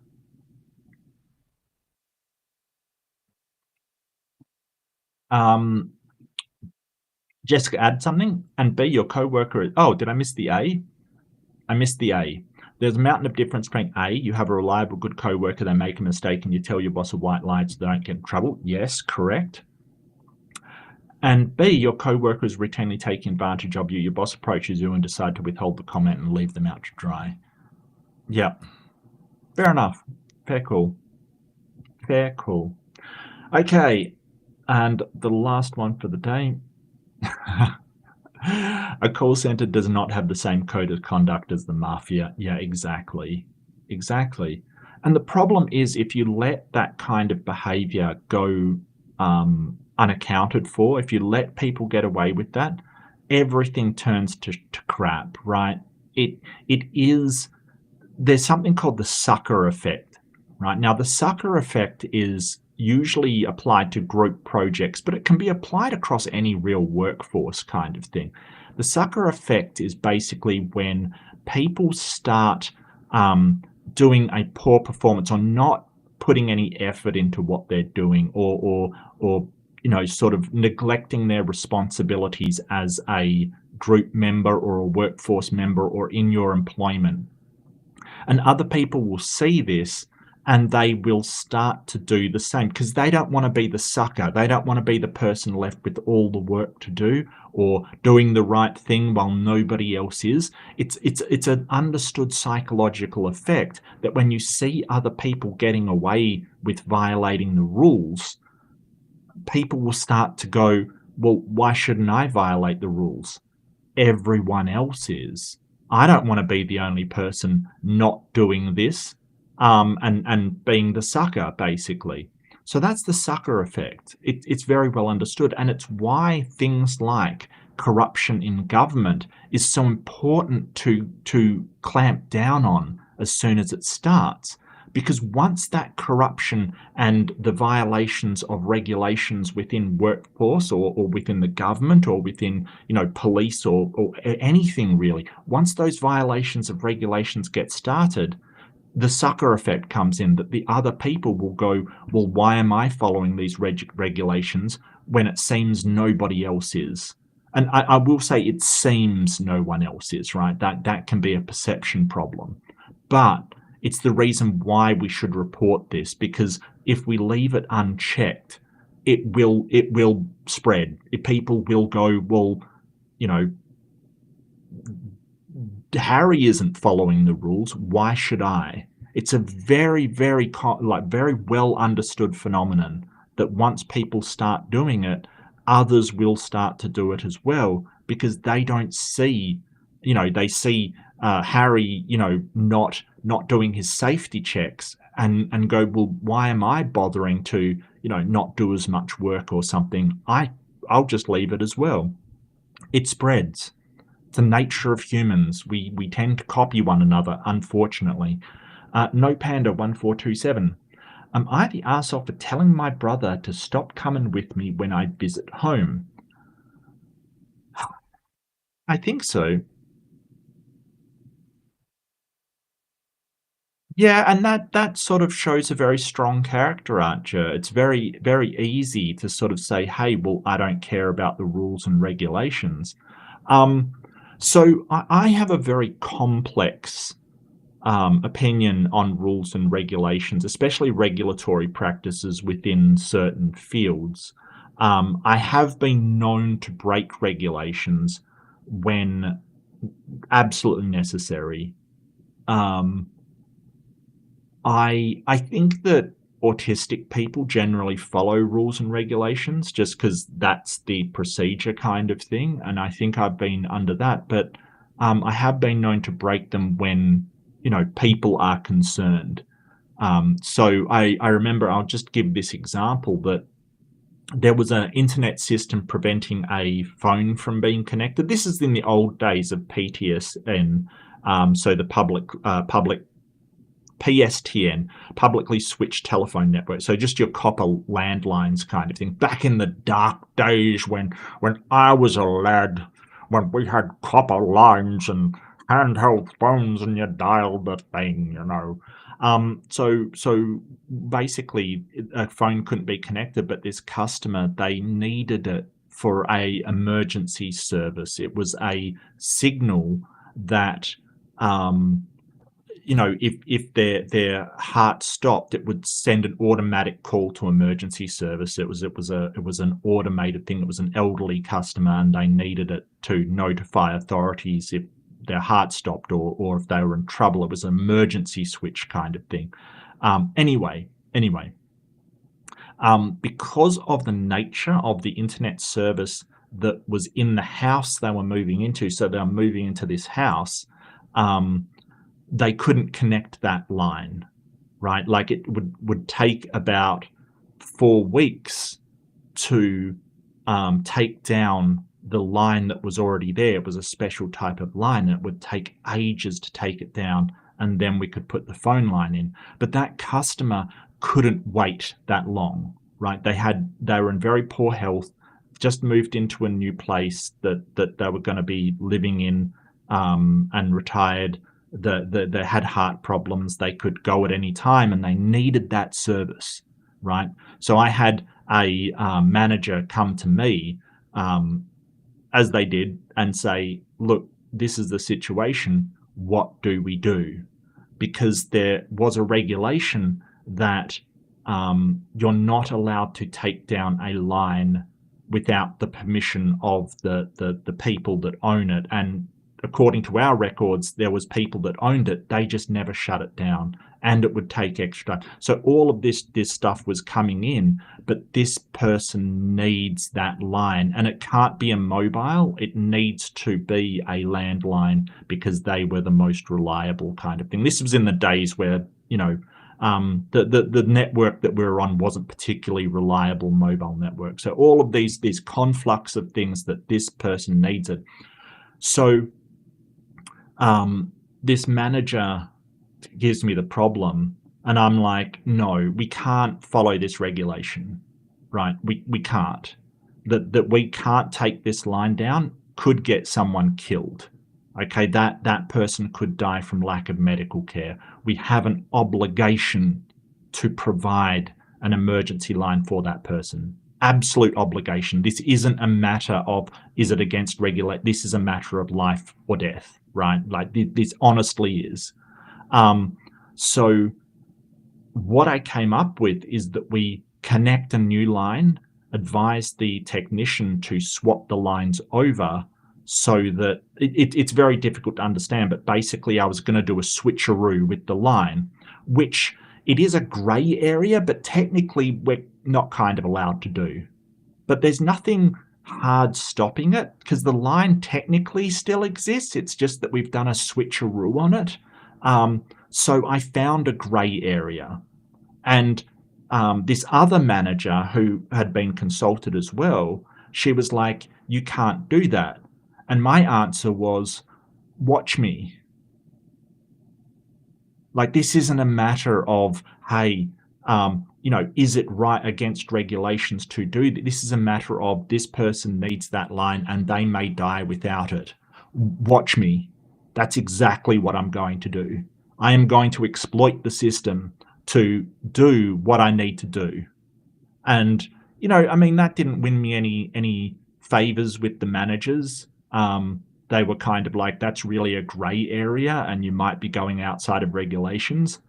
Jessica, add something. And B, your coworker. Oh, did I miss the A? I missed the A. There's a mountain of difference between A, you have a reliable, good coworker, they make a mistake and you tell your boss a white lie so they don't get in trouble. Yes, correct. And B, your coworker is routinely taking advantage of you. Your boss approaches you and decide to withhold the comment and leave them out to dry. Yeah, fair enough. Fair call. Fair call. Okay, and the last one for the day. A call center does not have the same code of conduct as the mafia. Yeah, exactly. Exactly. And the problem is if you let that kind of behavior go unaccounted for, if you let people get away with that, everything turns to crap, right? There's something called the sucker effect, right? Now, the sucker effect is usually applied to group projects, but it can be applied across any real workforce kind of thing. The sucker effect is basically when people start doing a poor performance or not putting any effort into what they're doing or you know, sort of neglecting their responsibilities as a group member or a workforce member or in your employment. And other people will see this and they will start to do the same because they don't want to be the sucker. They don't want to be the person left with all the work to do or doing the right thing while nobody else is. It's an understood psychological effect that when you see other people getting away with violating the rules, people will start to go, well, why shouldn't I violate the rules? Everyone else is. I don't want to be the only person not doing this. And being the sucker, basically. So that's the sucker effect. It's very well understood. And it's why things like corruption in government is so important to clamp down on as soon as it starts. Because once that corruption and the violations of regulations within workforce or within the government or within, you know, police or anything really, once those violations of regulations get started, the sucker effect comes in, that the other people will go, well, why am I following these regulations when it seems nobody else is? And I will say it seems no one else is, right? That can be a perception problem. But it's the reason why we should report this, because if we leave it unchecked, it will spread. People will go, well, you know, Harry isn't following the rules. Why should I? It's a very, very well understood phenomenon that once people start doing it, others will start to do it as well, because they don't see, you know, they see Harry, you know, not doing his safety checks and go, well, why am I bothering to, you know, not do as much work or something? I'll just leave it as well. It spreads. It's the nature of humans. We tend to copy one another, unfortunately. No Panda 1427. Am I the arsehole for telling my brother to stop coming with me when I visit home? I think so. Yeah, and that sort of shows a very strong character, Archer. It's very, very easy to sort of say, hey, well, I don't care about the rules and regulations. Um, so I have a very complex opinion on rules and regulations, especially regulatory practices within certain fields. I have been known to break regulations when absolutely necessary. I think that autistic people generally follow rules and regulations just because that's the procedure kind of thing, and I think I've been under that. But I have been known to break them when people are concerned. So I remember, I'll just give this example, that there was an internet system preventing a phone from being connected. This is in the old days of PTSN, so the public PSTN, publicly switched telephone network. So just your copper landlines kind of thing. Back in the dark days when I was a lad, when we had copper lines and handheld phones and you dialed the thing. So basically a phone couldn't be connected, but this customer, they needed it for a emergency service. It was a signal that if their heart stopped, it would send an automatic call to emergency service. It was an automated thing. It was an elderly customer, and they needed it to notify authorities if their heart stopped or if they were in trouble. It was an emergency switch kind of thing. Anyway, because of the nature of the internet service that was in the house they were moving into, so they were moving into this house, they couldn't connect that line, right? Like it would take about 4 weeks to take down the line that was already there. It was a special type of line, and it would take ages to take it down, and then we could put the phone line in. But that customer couldn't wait that long, right? They were in very poor health, just moved into a new place that they were going to be living in, and retired. They had heart problems. They could go at any time, and they needed that service, right? So I had a manager come to me, as they did, and say, look, this is the situation. What do we do? Because there was a regulation that you're not allowed to take down a line without the permission of the people that own it. And according to our records, there was people that owned it. They just never shut it down, and it would take extra. So all of this stuff was coming in, but this person needs that line, and it can't be a mobile. It needs to be a landline because they were the most reliable kind of thing. This was in the days where, the network that we were on wasn't particularly reliable mobile network. So all of these conflux of things that this person needs it. So this manager gives me the problem, and I'm like, no, we can't follow this regulation, right? We can't. That we can't take this line down could get someone killed. Okay, that person could die from lack of medical care. We have an obligation to provide an emergency line for that person. Absolute obligation. This isn't a matter of, is it against regulate? This is a matter of life or death, right? Like this honestly is. So what I came up with is that we connect a new line, advise the technician to swap the lines over, so that it's very difficult to understand, but basically I was going to do a switcheroo with the line, which it is a gray area, but technically we're not kind of allowed to do. But there's nothing hard stopping it because the line technically still exists. It's just that we've done a switcheroo on it. So I found a gray area. And this other manager who had been consulted as well, she was like, you can't do that. And my answer was, watch me. Like, this isn't a matter of, hey, is it right against regulations to do this? This is a matter of this person needs that line and they may die without it. Watch me. That's exactly what I'm going to do. I am going to exploit the system to do what I need to do. And, that didn't win me any favors with the managers. They were kind of like, that's really a gray area and you might be going outside of regulations.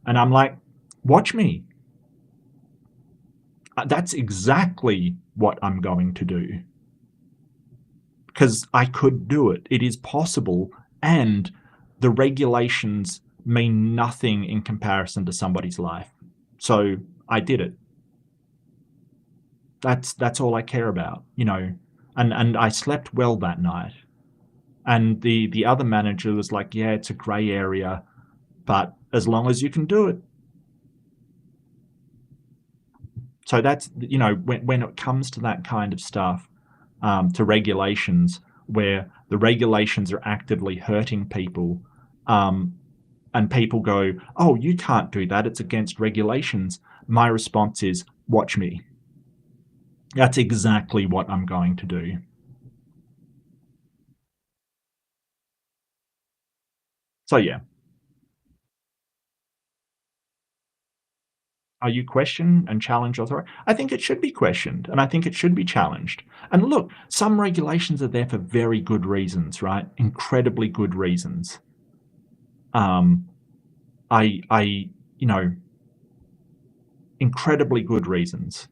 And I'm like, watch me. That's exactly what I'm going to do. Because I could do it. It is possible. And the regulations mean nothing in comparison to somebody's life. So I did it. That's all I care about, and I slept well that night. And the other manager was like, yeah, it's a gray area, but as long as you can do it. So that's, when it comes to that kind of stuff, to regulations, where the regulations are actively hurting people, and people go, oh, you can't do that, it's against regulations. My response is, watch me. That's exactly what I'm going to do. So yeah. Are you question and challenge authority? I think it should be questioned, and I think it should be challenged. And look, some regulations are there for very good reasons, right? Incredibly good reasons. Incredibly good reasons.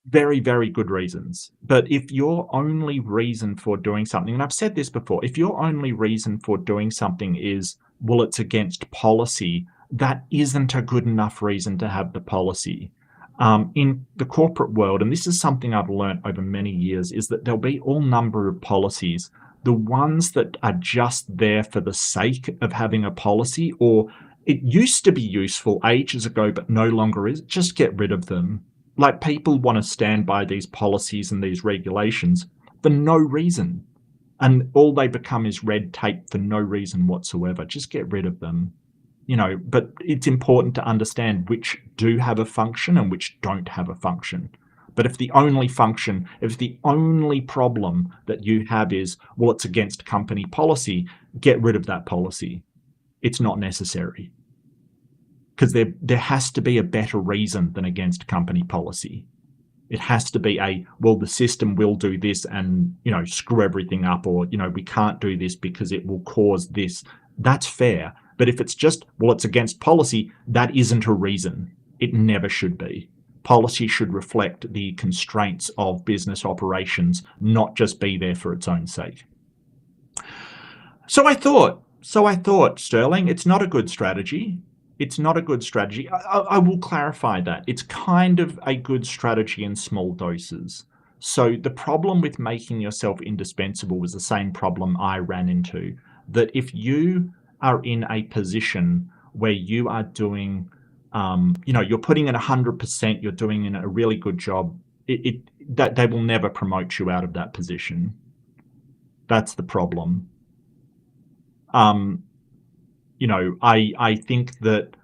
Very, very good reasons. But if your only reason for doing something, and I've said this before, if your only reason for doing something is, well, it's against policy, that isn't a good enough reason to have the policy. In the corporate world, and this is something I've learned over many years, is that there'll be all number of policies. The ones that are just there for the sake of having a policy, or it used to be useful ages ago but no longer is, just get rid of them. Like, people want to stand by these policies and these regulations for no reason. And all they become is red tape for no reason whatsoever. Just get rid of them. But it's important to understand which do have a function and which don't have a function. But if the only problem that you have is, well, it's against company policy, get rid of that policy. It's not necessary. Because there has to be a better reason than against company policy. It has to be well, the system will do this and, screw everything up, or, we can't do this because it will cause this. That's fair. But if it's just, well, it's against policy, that isn't a reason. It never should be. Policy should reflect the constraints of business operations, not just be there for its own sake. So I thought, Sterling, it's not a good strategy. It's not a good strategy. I will clarify that. It's kind of a good strategy in small doses. So the problem with making yourself indispensable was the same problem I ran into, that if you are in a position where you are doing, you're putting in 100%, you're doing in a really good job, that they will never promote you out of that position. That's the problem. I think that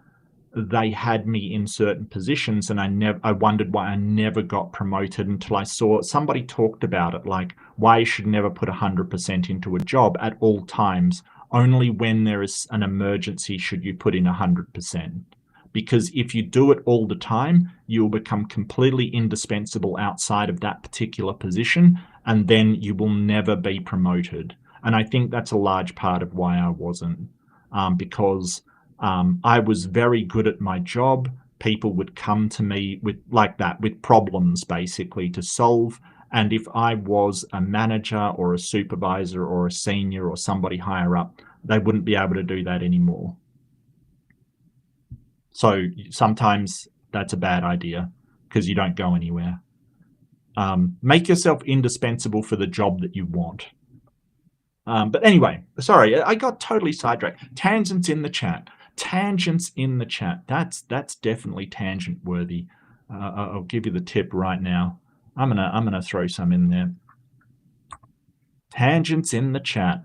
they had me in certain positions, and I wondered why I never got promoted until I saw somebody talked about it, like why you should never put 100% into a job at all times. Only when there is an emergency should you put in 100%. Because if you do it all the time, you'll become completely indispensable outside of that particular position, and then you will never be promoted. And I think that's a large part of why I wasn't, because I was very good at my job. People would come to me with problems basically to solve. And if I was a manager or a supervisor or a senior or somebody higher up, they wouldn't be able to do that anymore. So sometimes that's a bad idea because you don't go anywhere. Make yourself indispensable for the job that you want. But anyway, sorry, I got totally sidetracked. Tangents in the chat. Tangents in the chat. That's definitely tangent worthy. I'll give you the tip right now. I'm gonna throw some in there. Tangents in the chat.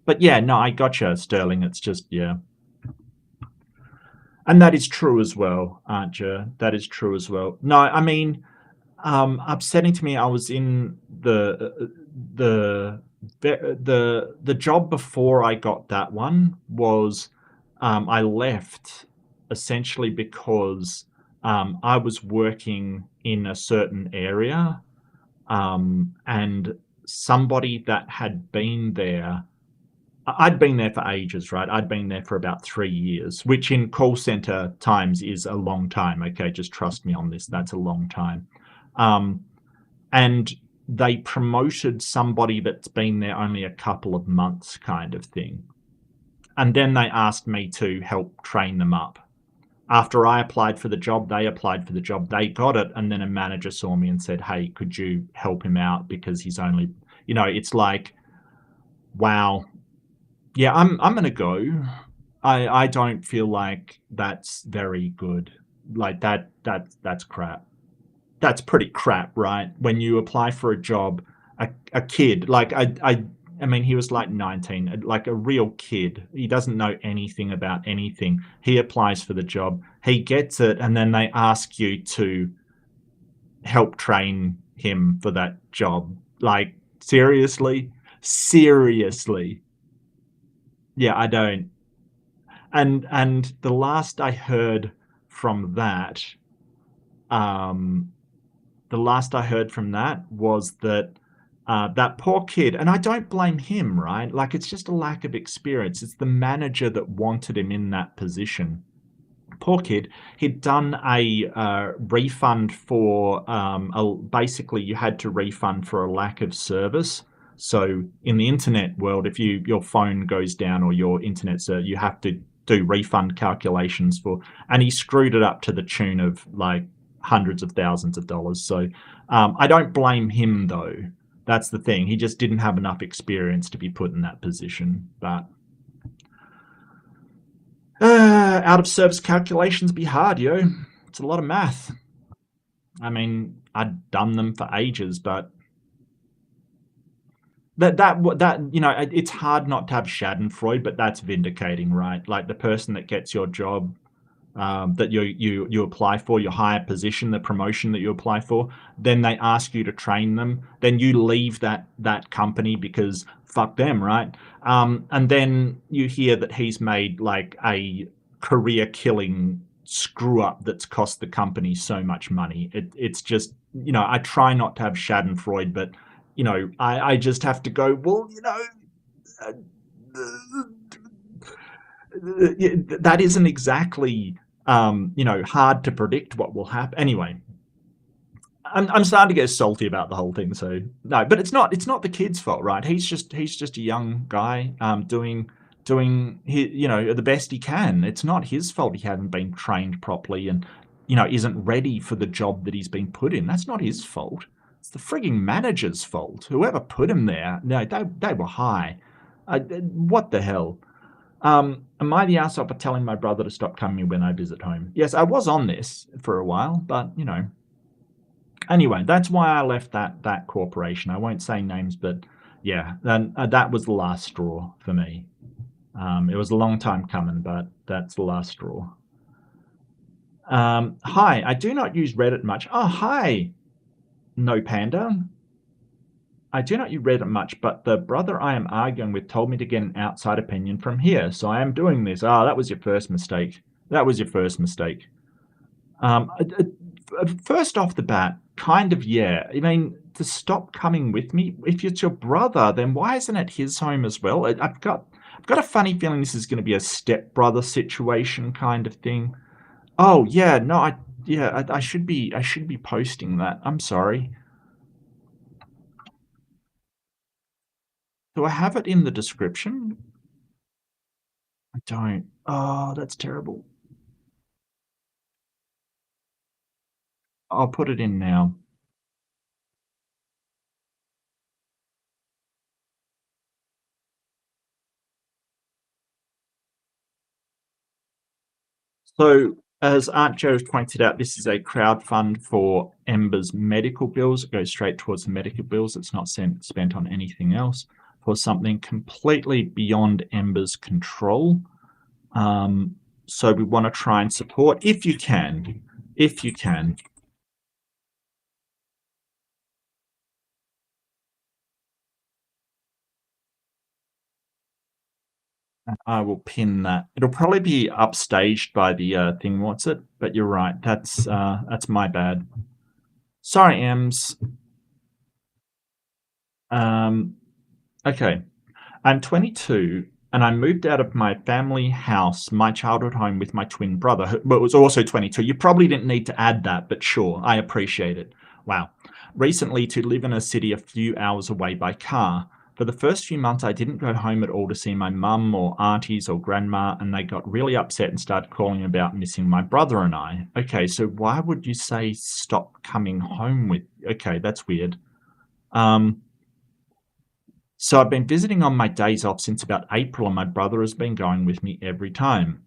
But yeah, no, I gotcha, Sterling. It's just, yeah. And that is true as well, Archer. That is true as well. No, I mean, upsetting to me, I was in the job before I got that one was I left essentially because I was working in a certain area and somebody that had been there, I'd been there for ages, right? I'd been there for about 3 years, which in call center times is a long time. Okay, just trust me on this. That's a long time. And they promoted somebody that's been there only a couple of months kind of thing. And then they asked me to help train them up. After I applied for the job, they applied for the job, they got it, and then a manager saw me and said, hey, could you help him out because he's only, you know, it's like, wow. Yeah, I'm gonna go. I don't feel like that's very good. Like that's crap. That's pretty crap, right? When you apply for a job, a kid, like I mean, he was like 19, like a real kid. He doesn't know anything about anything. He applies for the job, he gets it, and then they ask you to help train him for that job. Like, seriously? Seriously. Yeah, I don't. And the last I heard from that, um, the last I heard from that was that that poor kid, and I don't blame him, right? Like, it's just a lack of experience. It's the manager that wanted him in that position. Poor kid. He'd done a refund for basically you had to refund for a lack of service. So in the internet world, if your phone goes down or your internet service, you have to do refund calculations for, and he screwed it up to the tune of like hundreds of thousands of dollars. So I don't blame him though. That's the thing. He just didn't have enough experience to be put in that position. But out of service calculations be hard, yo. It's a lot of math. I mean, I'd done them for ages, but that you know, it's hard not to have Schadenfreude, but that's vindicating, right? Like the person that gets your job, that you apply for, your higher position, the promotion that you apply for, then they ask you to train them, then you leave that company because fuck them, right? And then you hear that he's made like a career killing screw up that's cost the company so much money. It's just, you know, I try not to have Schadenfreude, but you know, I just have to go, well, you know, that isn't exactly you know, hard to predict what will happen. Anyway, I'm starting to get salty about the whole thing. So no, but it's not the kid's fault, right? He's just a young guy doing his, you know, the best he can. It's not his fault he hasn't been trained properly and, you know, isn't ready for the job that he's been put in. That's not his fault. It's the frigging manager's fault. Whoever put him there, no, they were high. What the hell? Am I the arsehole for telling my brother to stop coming when I visit home? Yes, I was on this for a while, but, you know. Anyway, that's why I left that corporation. I won't say names, but yeah, then that was the last straw for me. It was a long time coming, but that's the last straw. Hi, I do not use Reddit much. Oh, hi, No Panda. I do not use Reddit much, but the brother I am arguing with told me to get an outside opinion from here, so I am doing this. Ah, that was your first mistake. That was your first mistake. First off the bat, kind of, yeah. I mean, to stop coming with me, if it's your brother, then why isn't it his home as well? I've got a funny feeling this is going to be a stepbrother situation kind of thing. Oh yeah, no, I should be posting that. I'm sorry. Do I have it in the description? I don't. Oh, that's terrible. I'll put it in now. So As Aunt Jo pointed out, this is a crowdfund for Ember's medical bills. It goes straight towards the medical bills. It's not spent on anything else for something completely beyond Ember's control. So we want to try and support, if you can. I will pin that. It'll probably be upstaged by the thing. What's it? But you're right. That's my bad. Sorry, Ems. Okay. I'm 22 and I moved out of my family house, my childhood home, with my twin brother, who was also 22. You probably didn't need to add that, but sure, I appreciate it. Wow. Recently, to live in a city a few hours away by car. For the first few months, I didn't go home at all to see my mum or aunties or grandma, and they got really upset and started calling about missing my brother and I. Okay, so why would you say stop coming home with... Okay, that's weird. So I've been visiting on my days off since about April, and my brother has been going with me every time.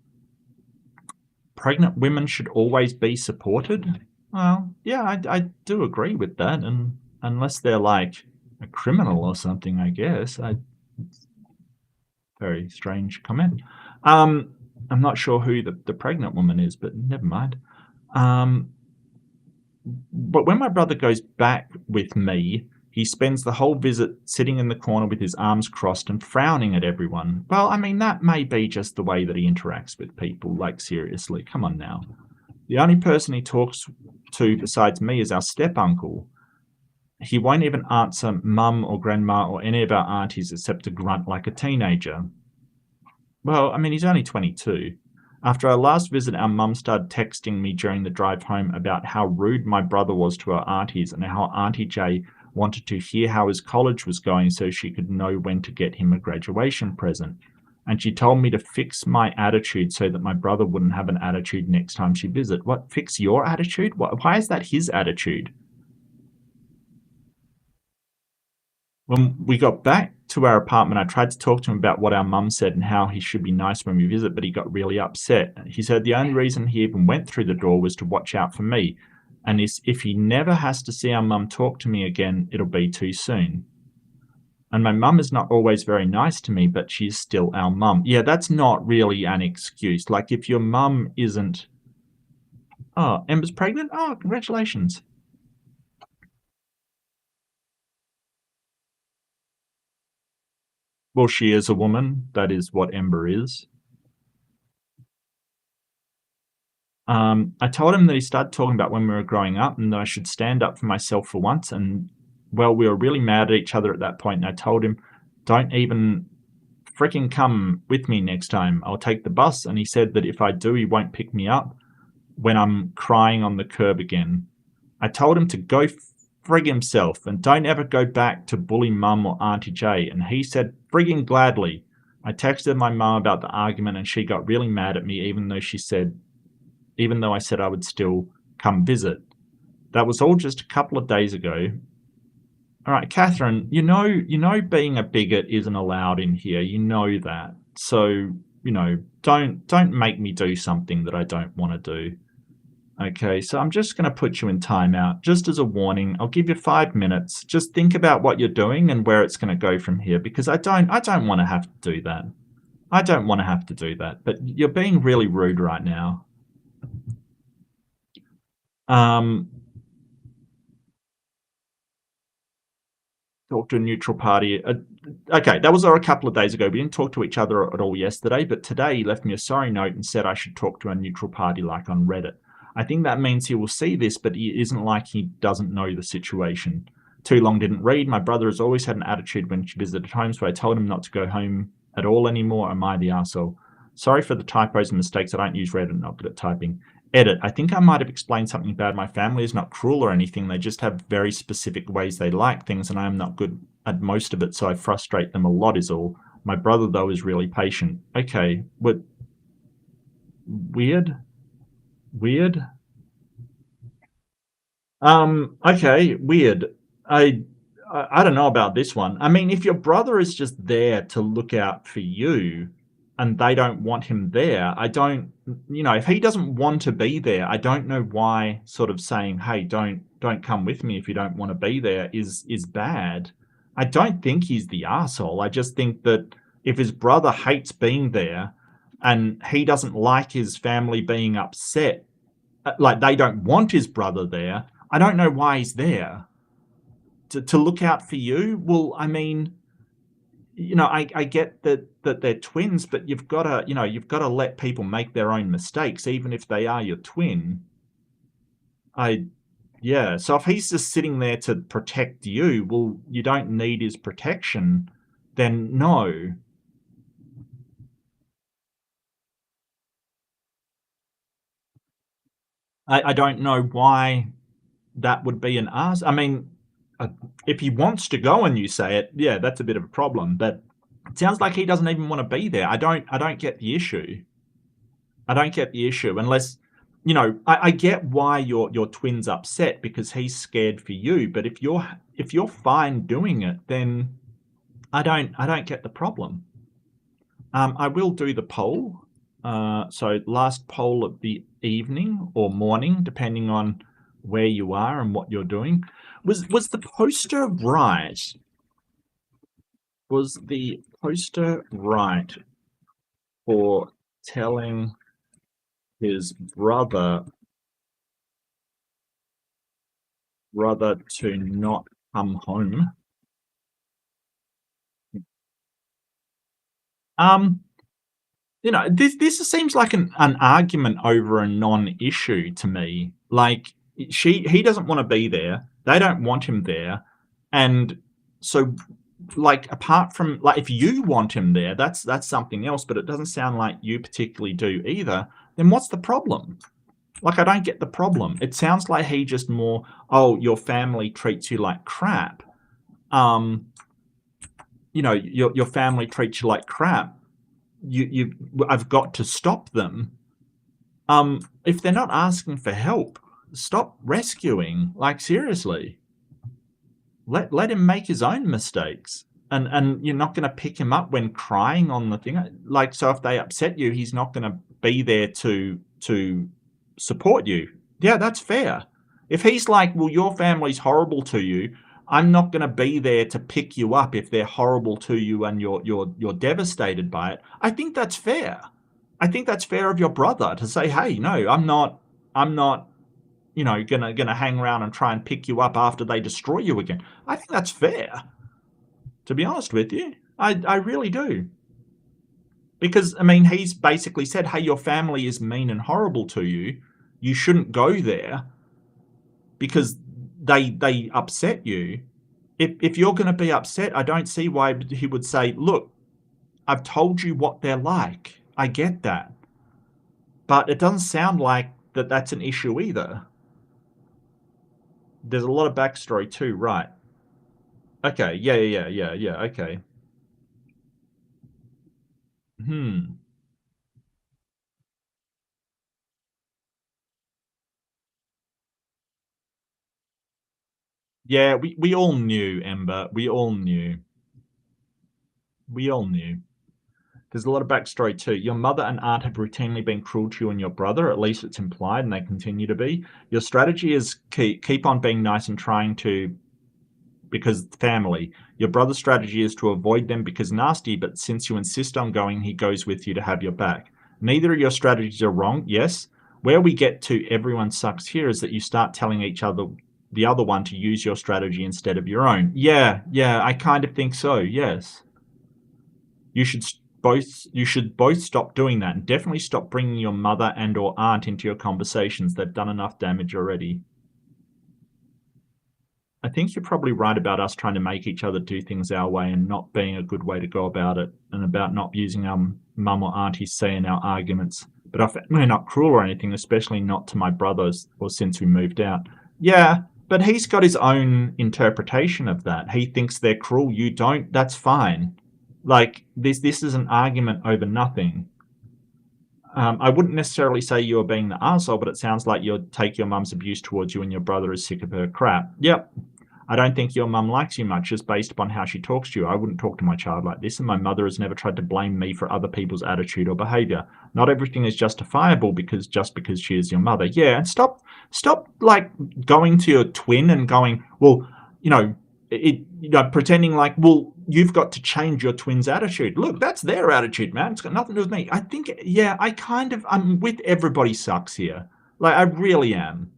Pregnant women should always be supported? Well, yeah, I do agree with that, and unless they're like a criminal or something, I guess. Very strange comment. I'm not sure who the pregnant woman is, but never mind. But when my brother goes back with me, he spends the whole visit sitting in the corner with his arms crossed and frowning at everyone. Well, I mean, that may be just the way that he interacts with people. Like, seriously, come on now. The only person he talks to besides me is our step-uncle. He won't even answer mum or grandma or any of our aunties except to grunt like a teenager. Well, I mean, he's only 22. After our last visit, our mum started texting me during the drive home about how rude my brother was to our aunties and how Auntie Jay wanted to hear how his college was going so she could know when to get him a graduation present. And she told me to fix my attitude so that my brother wouldn't have an attitude next time she visit. What? Fix your attitude? Why is that his attitude? When we got back to our apartment, I tried to talk to him about what our mum said and how he should be nice when we visit, but he got really upset. He said the only reason he even went through the door was to watch out for me. And if he never has to see our mum talk to me again, it'll be too soon. And my mum is not always very nice to me, but she's still our mum. Yeah, that's not really an excuse. Like, if your mum isn't... Oh, Ember's pregnant? Oh, congratulations. Well, she is a woman. That is what Ember is. I told him that he started talking about when we were growing up and that I should stand up for myself for once. And, well, we were really mad at each other at that point. And I told him, don't even freaking come with me next time. I'll take the bus. And he said that if I do, he won't pick me up when I'm crying on the curb again. I told him to go frig himself and don't ever go back to bully mum or Auntie Jay. And he said, frigging gladly. I texted my mum about the argument and she got really mad at me, even though I said I would still come visit. That was all just a couple of days ago. All right, Catherine, you know being a bigot isn't allowed in here. You know that. So, you know, don't make me do something that I don't want to do. Okay, so I'm just going to put you in timeout, just as a warning. I'll give you 5 minutes. Just think about what you're doing and where it's going to go from here, because I don't want to have to do that. I don't want to have to do that, but you're being really rude right now. Talk to a neutral party. Okay, that was a couple of days ago. We didn't talk to each other at all yesterday, but today he left me a sorry note and said I should talk to a neutral party like on Reddit. I think that means he will see this, but he isn't like he doesn't know the situation. Too long didn't read. My brother has always had an attitude when she visited home, so I told him not to go home at all anymore. Am I the arsehole? Sorry for the typos and mistakes. I don't use Reddit, not good at typing. Edit. I think I might have explained something bad. My family is not cruel or anything. They just have very specific ways they like things, and I am not good at most of it, so I frustrate them a lot is all. My brother, though, is really patient. Okay, what? Weird? Okay, weird. I don't know about this one. I mean, if your brother is just there to look out for you, and they don't want him there, I don't, if he doesn't want to be there, I don't know why sort of saying, hey, don't come with me if you don't want to be there is bad. I don't think he's the asshole. I just think that if his brother hates being there and he doesn't like his family being upset, like they don't want his brother there, I don't know why he's there. To look out for you? Well, I mean, I get that they're twins, but you've got to let people make their own mistakes, even if they are your twin. Yeah. So if he's just sitting there to protect you, well, you don't need his protection, then no. I don't know why that would be an ask. I mean, if he wants to go and you say it, yeah, that's a bit of a problem. But it sounds like he doesn't even want to be there. I don't get the issue. I don't get the issue unless, I get why your twin's upset because he's scared for you. But if you're fine doing it, then I don't get the problem. I will do the poll. So last poll of the evening or morning, depending on where you are and what you're doing. Was the poster right? Was the poster right for telling his brother to not come home? This seems like an argument over a non-issue to me. Like he doesn't want to be there. They don't want him there. And so like apart from like if you want him there, that's something else, but it doesn't sound like you particularly do either. Then what's the problem? Like I don't get the problem. It sounds like he just more, oh, your family treats you like crap. Your family treats you like crap. I've got to stop them. If they're not asking for help, stop rescuing. Like seriously, let him make his own mistakes, and you're not going to pick him up when crying on the thing. Like so, if they upset you, he's not going to be there to support you. Yeah, that's fair. If he's like, well, your family's horrible to you, I'm not going to be there to pick you up if they're horrible to you and you're devastated by it. I think that's fair. I think that's fair of your brother to say, hey, no, I'm not gonna hang around and try and pick you up after they destroy you again. I think that's fair. To be honest with you, I really do. Because I mean, he's basically said, hey, your family is mean and horrible to you. You shouldn't go there because they upset you. If you're going to be upset, I don't see why he would say, look, I've told you what they're like. I get that. But it doesn't sound like that's an issue either. There's a lot of backstory too, right? Okay, yeah, okay. Yeah, we all knew, Ember. We all knew. We all knew. There's a lot of backstory too. Your mother and aunt have routinely been cruel to you and your brother, at least it's implied, and they continue to be. Your strategy is keep on being nice and trying to, because family. Your brother's strategy is to avoid them because nasty, but since you insist on going, he goes with you to have your back. Neither of your strategies are wrong, yes. Where we get to everyone sucks here is that you start telling each other, the other one, to use your strategy instead of your own. Yeah, I kind of think so, yes. You should both stop doing that, and definitely stop bringing your mother and or aunt into your conversations. They've done enough damage already. I think you're probably right about us trying to make each other do things our way and not being a good way to go about it, and about not using our mum or auntie's say in our arguments. But we're not cruel or anything, especially not to my brothers or since we moved out. Yeah, but he's got his own interpretation of that. He thinks they're cruel, you don't. That's fine. Like, this is an argument over nothing. I wouldn't necessarily say you're being the arsehole, but it sounds like you take your mum's abuse towards you and your brother is sick of her crap. Yep. I don't think your mum likes you much just based upon how she talks to you. I wouldn't talk to my child like this, and my mother has never tried to blame me for other people's attitude or behavior. Not everything is justifiable because she is your mother. Yeah, and stop like going to your twin and going, well, pretending like, well, you've got to change your twin's attitude. Look, that's their attitude, man. It's got nothing to do with me. I think, yeah, I'm with everybody sucks here. Like, I really am.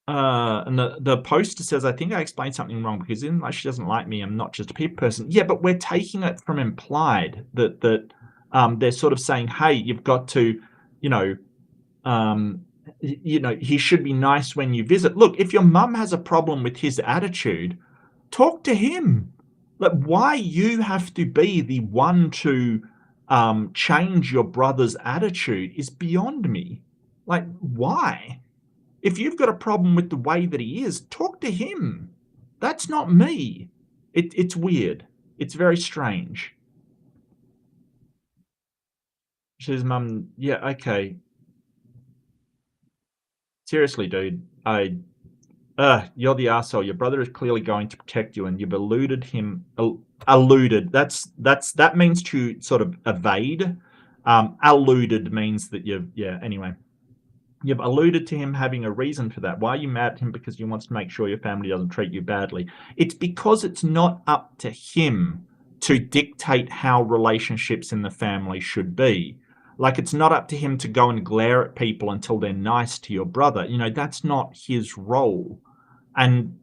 And the poster says, I think I explained something wrong because in like she doesn't like me. I'm not just a people person. Yeah, but we're taking it from implied that they're sort of saying, hey, you've got to, he should be nice when you visit. Look, if your mum has a problem with his attitude, talk to him. Like, why you have to be the one to change your brother's attitude is beyond me. Like, why? If you've got a problem with the way that he is, talk to him. That's not me. It's weird. It's very strange. She says, Mum, yeah, okay. Seriously, dude, you're the arsehole. Your brother is clearly going to protect you, and you've eluded him. Eluded. That means to sort of evade. Alluded means that anyway. You've alluded to him having a reason for that. Why are you mad at him? Because he wants to make sure your family doesn't treat you badly. It's because it's not up to him to dictate how relationships in the family should be. Like, it's not up to him to go and glare at people until they're nice to your brother. That's not his role. And,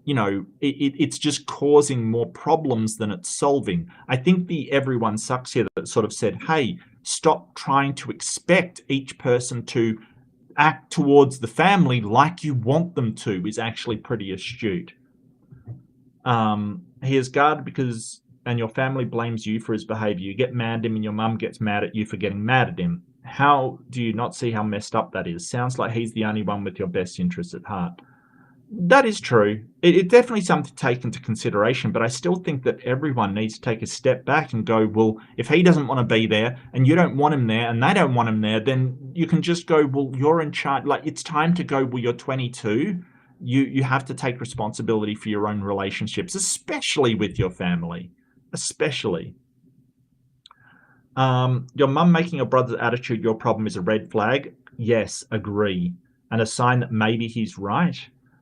it's just causing more problems than it's solving. I think the everyone sucks here that sort of said, hey, stop trying to expect each person to act towards the family like you want them to is actually pretty astute. He is guarded because, and your family blames you for his behavior. You get mad at him and your mum gets mad at you for getting mad at him. How do you not see how messed up that is? Sounds like he's the only one with your best interests at heart. That is true. It's definitely something to take into consideration, but I still think that everyone needs to take a step back and go, well, if he doesn't want to be there and you don't want him there and they don't want him there, then you can just go, well, you're in charge. Like, it's time to go, well, you're 22. You have to take responsibility for your own relationships, especially with your family, especially. Your mum making your brother's attitude your problem is a red flag. Yes, agree. And a sign that maybe he's right.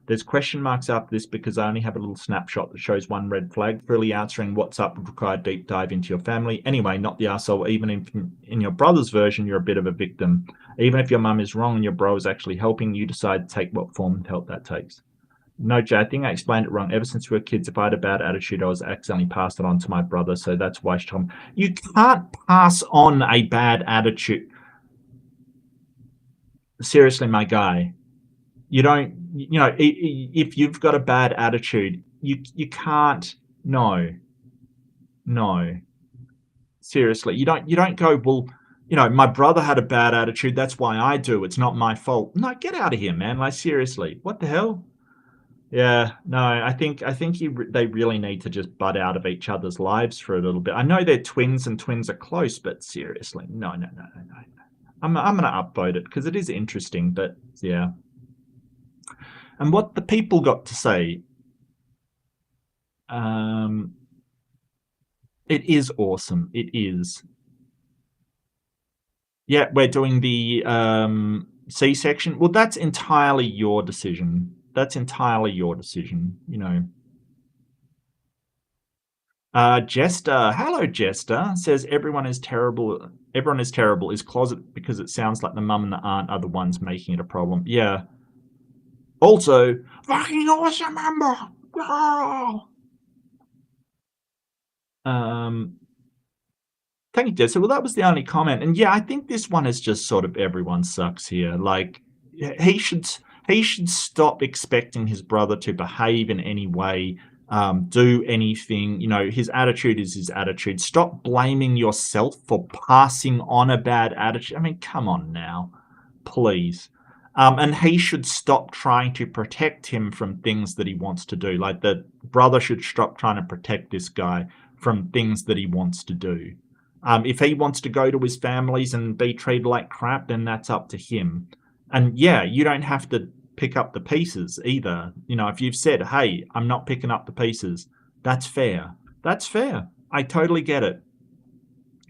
There's question marks after this because I only have a little snapshot that shows one red flag. Fully answering what's up would require a deep dive into your family. Anyway, not the arsehole. Even in your brother's version, you're a bit of a victim. Even if your mum is wrong and your bro is actually helping, you decide to take what form of help that takes. No, Jay, I think I explained it wrong. Ever since we were kids, if I had a bad attitude, I was accidentally passed it on to my brother. So that's why she told me. You can't pass on a bad attitude. Seriously, my guy. You don't, if you've got a bad attitude, you can't, no. Seriously, you don't go, well, my brother had a bad attitude, that's why I do, it's not my fault. No, get out of here, man. Like, seriously, what the hell? Yeah, no, I think they really need to just butt out of each other's lives for a little bit. I know they're twins and twins are close, but seriously, no. I'm going to upvote it because it is interesting, but yeah. And what the people got to say, it is awesome. It is. Yeah, we're doing the C-section. Well, that's entirely your decision. That's entirely your decision, Jester, hello, Jester, says everyone is terrible. Everyone is terrible. Is closet because it sounds like the mum and the aunt are the ones making it a problem. Yeah. Also, fucking awesome, Amber. Oh. Thank you, Jessica. Well, that was the only comment, and yeah, I think this one is just sort of everyone sucks here. Like, he should stop expecting his brother to behave in any way, do anything. His attitude is his attitude. Stop blaming yourself for passing on a bad attitude. I mean, come on now, please. And he should stop trying to protect him from things that he wants to do. Like, the brother should stop trying to protect this guy from things that he wants to do. If he wants to go to his families and be treated like crap, then that's up to him. And yeah, you don't have to pick up the pieces either. You know, if you've said, hey, I'm not picking up the pieces, that's fair. That's fair. I totally get it.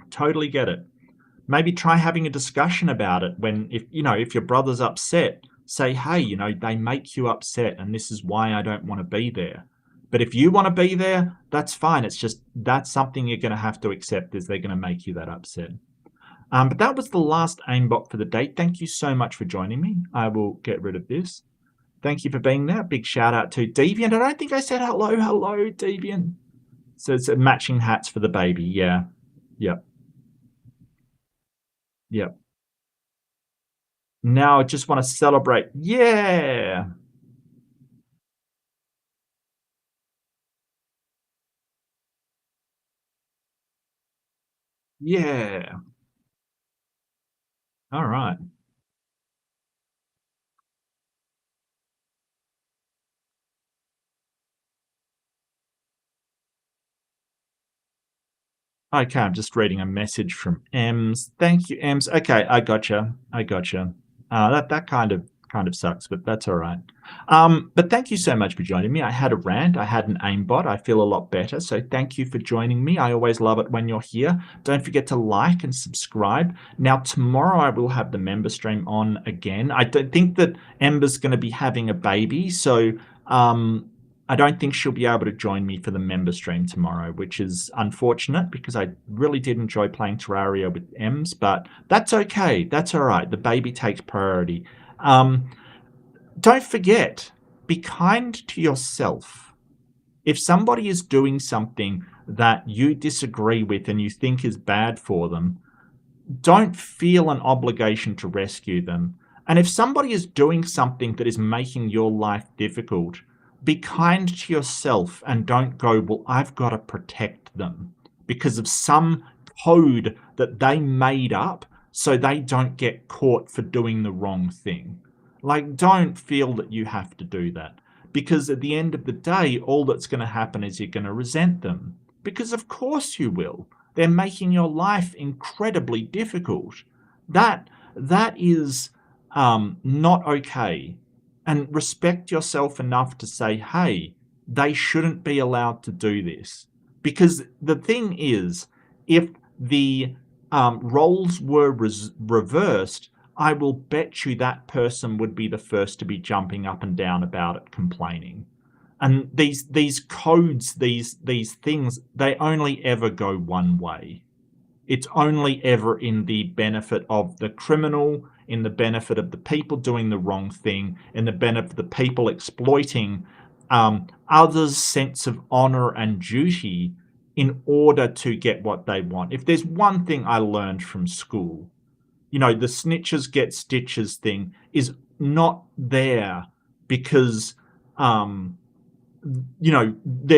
Totally get it. Maybe try having a discussion about it when, if your brother's upset, say, hey, they make you upset and this is why I don't want to be there. But if you want to be there, that's fine. It's just, that's something you're going to have to accept, is they're going to make you that upset. But that was the last aimbot for the day. Thank you so much for joining me. I will get rid of this. Thank you for being there. Big shout out to Deviant. I don't think I said hello, Deviant. So it's matching hats for the baby. Yeah. Yep. Yep. Now I just want to celebrate. Yeah. Yeah. All right. Okay, I'm just reading a message from Ems. Thank you, Ems. Okay, I gotcha. That kind of sucks, but that's all right. But thank you so much for joining me. I had a rant. I had an aimbot. I feel a lot better. So thank you for joining me. I always love it when you're here. Don't forget to like and subscribe. Now, tomorrow I will have the member stream on again. I don't think that Ember's going to be having a baby, so I don't think she'll be able to join me for the member stream tomorrow, which is unfortunate because I really did enjoy playing Terraria with Ems, but that's okay. That's all right. The baby takes priority. Don't forget, be kind to yourself. If somebody is doing something that you disagree with and you think is bad for them, don't feel an obligation to rescue them. And if somebody is doing something that is making your life difficult, be kind to yourself and don't go, well, I've got to protect them because of some code that they made up so they don't get caught for doing the wrong thing. Like, don't feel that you have to do that, because at the end of the day, all that's going to happen is you're going to resent them, because of course you will. They're making your life incredibly difficult. That is not okay. And respect yourself enough to say, hey, they shouldn't be allowed to do this. Because the thing is, if the roles were reversed, I will bet you that person would be the first to be jumping up and down about it, complaining. And these codes, these things, they only ever go one way. It's only ever in the benefit of the criminal, in the benefit of the people doing the wrong thing, in the benefit of the people exploiting others' sense of honor and duty in order to get what they want. If there's one thing I learned from school, the snitches get stitches thing is not there because they're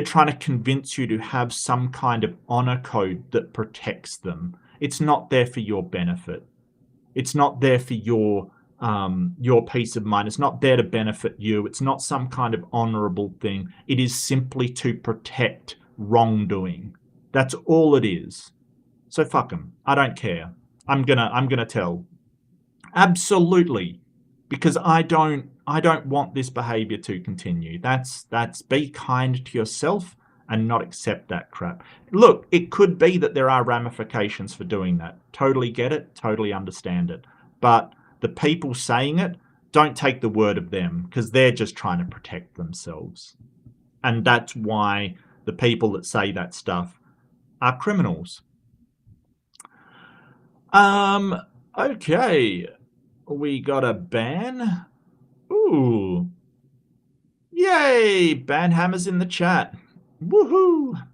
trying to convince you to have some kind of honor code that protects them. It's not there for your benefit. It's not there for your peace of mind. It's not there to benefit you. It's not some kind of honorable thing. It is simply to protect wrongdoing. That's all it is. So fuck them. I don't care. I'm gonna tell. Absolutely. Because I don't want this behavior to continue. That's be kind to yourself and not accept that crap. Look, it could be that there are ramifications for doing that. Totally get it, totally understand it. But the people saying it, don't take the word of them, because they're just trying to protect themselves. And that's why the people that say that stuff are criminals. Okay. We got a ban. Ooh. Yay! Banhammer's in the chat. Woohoo!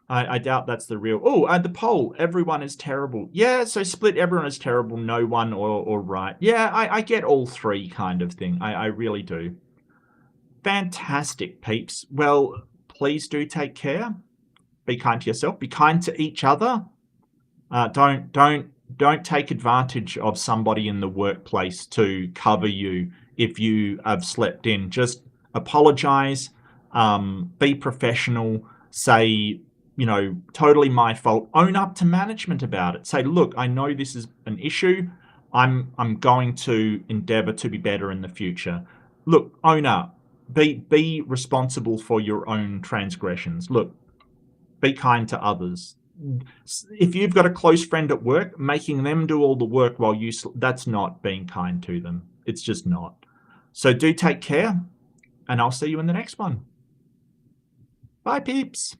I doubt that's the real... Oh, and the poll. Everyone is terrible. Yeah, so split everyone is terrible, no one or right. Yeah, I get all three kind of thing. I really do. Fantastic, peeps. Well, please do take care. Be kind to yourself. Be kind to each other. Don't take advantage of somebody in the workplace to cover you if you have slept in. Just apologize, be professional, say, totally my fault. Own up to management about it. Say, look, I know this is an issue. I'm going to endeavor to be better in the future. Look, own up. Be responsible for your own transgressions. Look, be kind to others. If you've got a close friend at work, making them do all the work while you that's not being kind to them. It's just not. So do take care, and I'll see you in the next one. Bye, peeps.